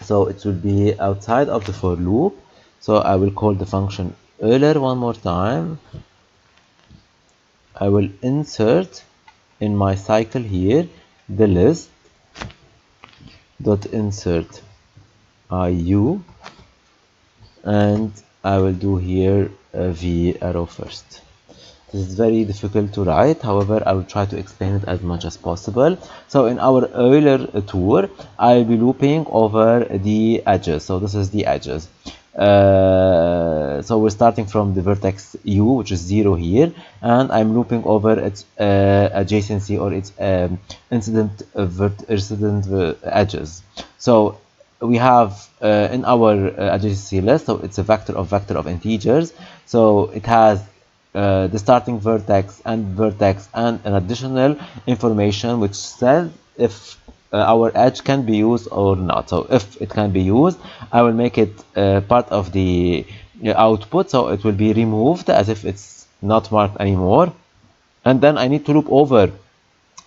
so it will be outside of the for loop. So I will call the function Euler one more time. I will insert in my cycle here the list dot insert IU, and I will do here a V arrow first. This is very difficult to write, however, I will try to explain it as much as possible. So in our Euler tour, I will be looping over the edges. So this is the edges. So we're starting from the vertex u, which is 0 here, and I'm looping over its adjacency or its incident edges. So we have in our adjacency list, so it's a vector of integers. So it has the starting vertex and an additional information which says if our edge can be used or not. So if it can be used, I will make it part of the output, so it will be removed as if it's not marked anymore, and then I need to loop over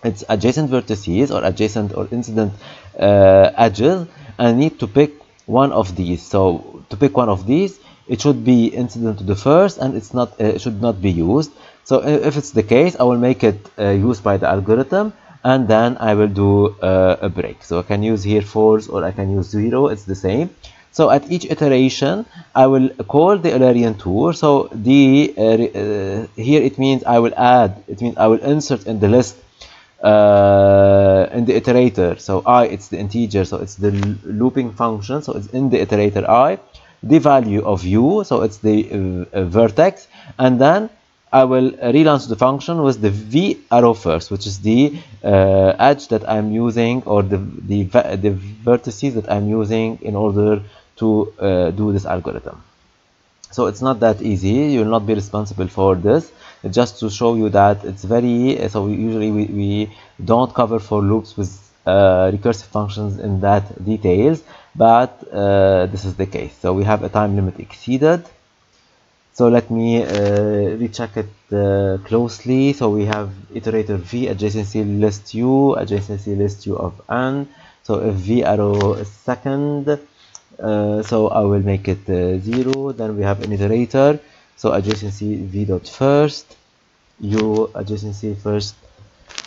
its adjacent vertices or adjacent or incident edges, and I need to pick one of these. So to pick one of these, it should be incident to the first, and it's not should not be used. So if it's the case, I will make it used by the algorithm, and then I will do a break. So I can use here false, or I can use 0, it's the same. So at each iteration, I will call the Eulerian tour. So the here it means I will add, it means I will insert in the list in the iterator. So I, it's the integer, so it's the looping function, so it's in the iterator I, the value of u, so it's the vertex, and then I will relaunch the function with the v arrow first, which is the edge that I'm using, or the vertices that I'm using in order to do this algorithm. So it's not that easy. You will not be responsible for this. Just to show you that it's very, so we don't cover for loops with recursive functions in that details, but this is the case. So we have a time limit exceeded. So let me recheck it closely. So we have iterator v, adjacency list u, adjacency list u of n. So if v arrow is second, so I will make it 0. Then we have an iterator, so adjacency v dot first, u adjacency first,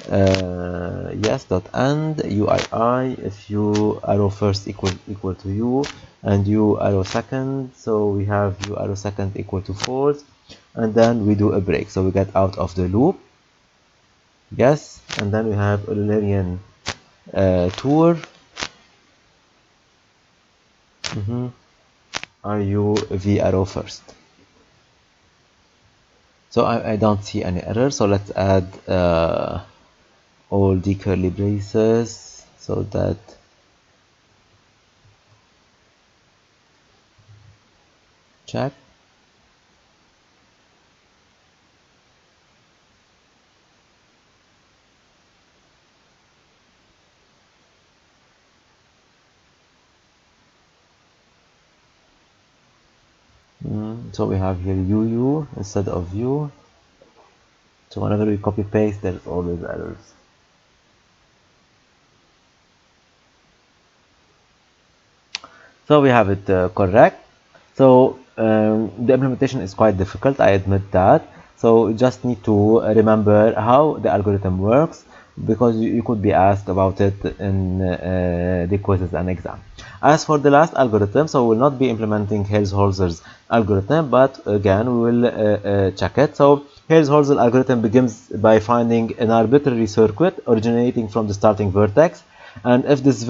yes dot end, uii if u arrow first equal to u, and u arrow second, so we have u arrow second equal to false, and then we do a break, so we get out of the loop. Yes, and then we have Eulerian tour. Are you v arrow first? So I don't see any error, so let's add all the curly braces so that check. So we have here uu instead of u. So whenever we copy paste, there's always errors. So we have it correct. So the implementation is quite difficult, I admit that. So you just need to remember how the algorithm works, because you could be asked about it in the quizzes and exam. As for the last algorithm, so we will not be implementing Hierholzer's algorithm, but again we will check it. So Hierholzer's algorithm begins by finding an arbitrary circuit originating from the starting vertex, and if this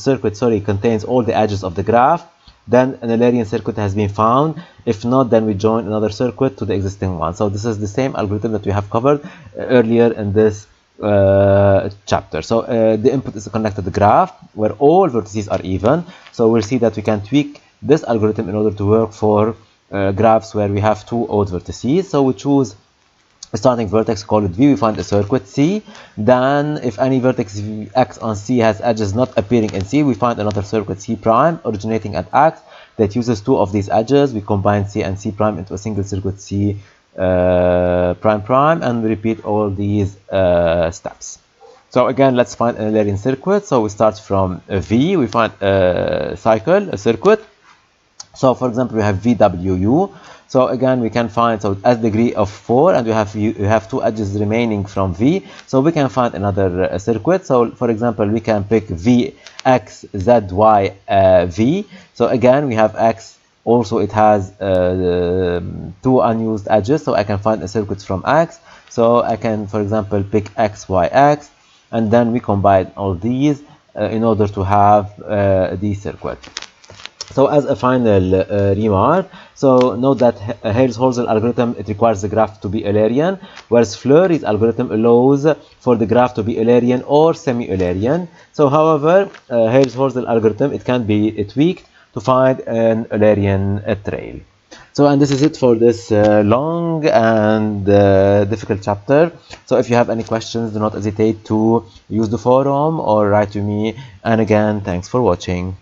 circuit contains all the edges of the graph, then an Eulerian circuit has been found. If not, then we join another circuit to the existing one. So this is the same algorithm that we have covered earlier in this chapter. So the input is a connected graph where all vertices are even. So we'll see that we can tweak this algorithm in order to work for graphs where we have two odd vertices. So we choose a starting vertex, call it v, we find a circuit C. Then if any vertex x on C has edges not appearing in C, we find another circuit C prime originating at x that uses two of these edges. We combine C and C prime into a single circuit C prime prime, and we repeat all these steps. So again, let's find an Eulerian circuit. So we start from V, we find a circuit. So for example, we have VWU. So again, we can find, so as degree of 4, and we have two edges remaining from V. So we can find another circuit. So for example, we can pick V, X, Z, Y, V. So again, we have X, Also, it has two unused edges, so I can find a circuit from X. So I can, for example, pick X, Y, X, and then we combine all these in order to have the circuit. So as a final remark, so note that Hierholzer algorithm, it requires the graph to be Eulerian, whereas Fleury's algorithm allows for the graph to be Eulerian or semi-Eulerian. So however, Hierholzer algorithm, it can be tweaked to find an Eulerian trail. So, and this is it for this long and difficult chapter. So if you have any questions, do not hesitate to use the forum or write to me. And again, thanks for watching.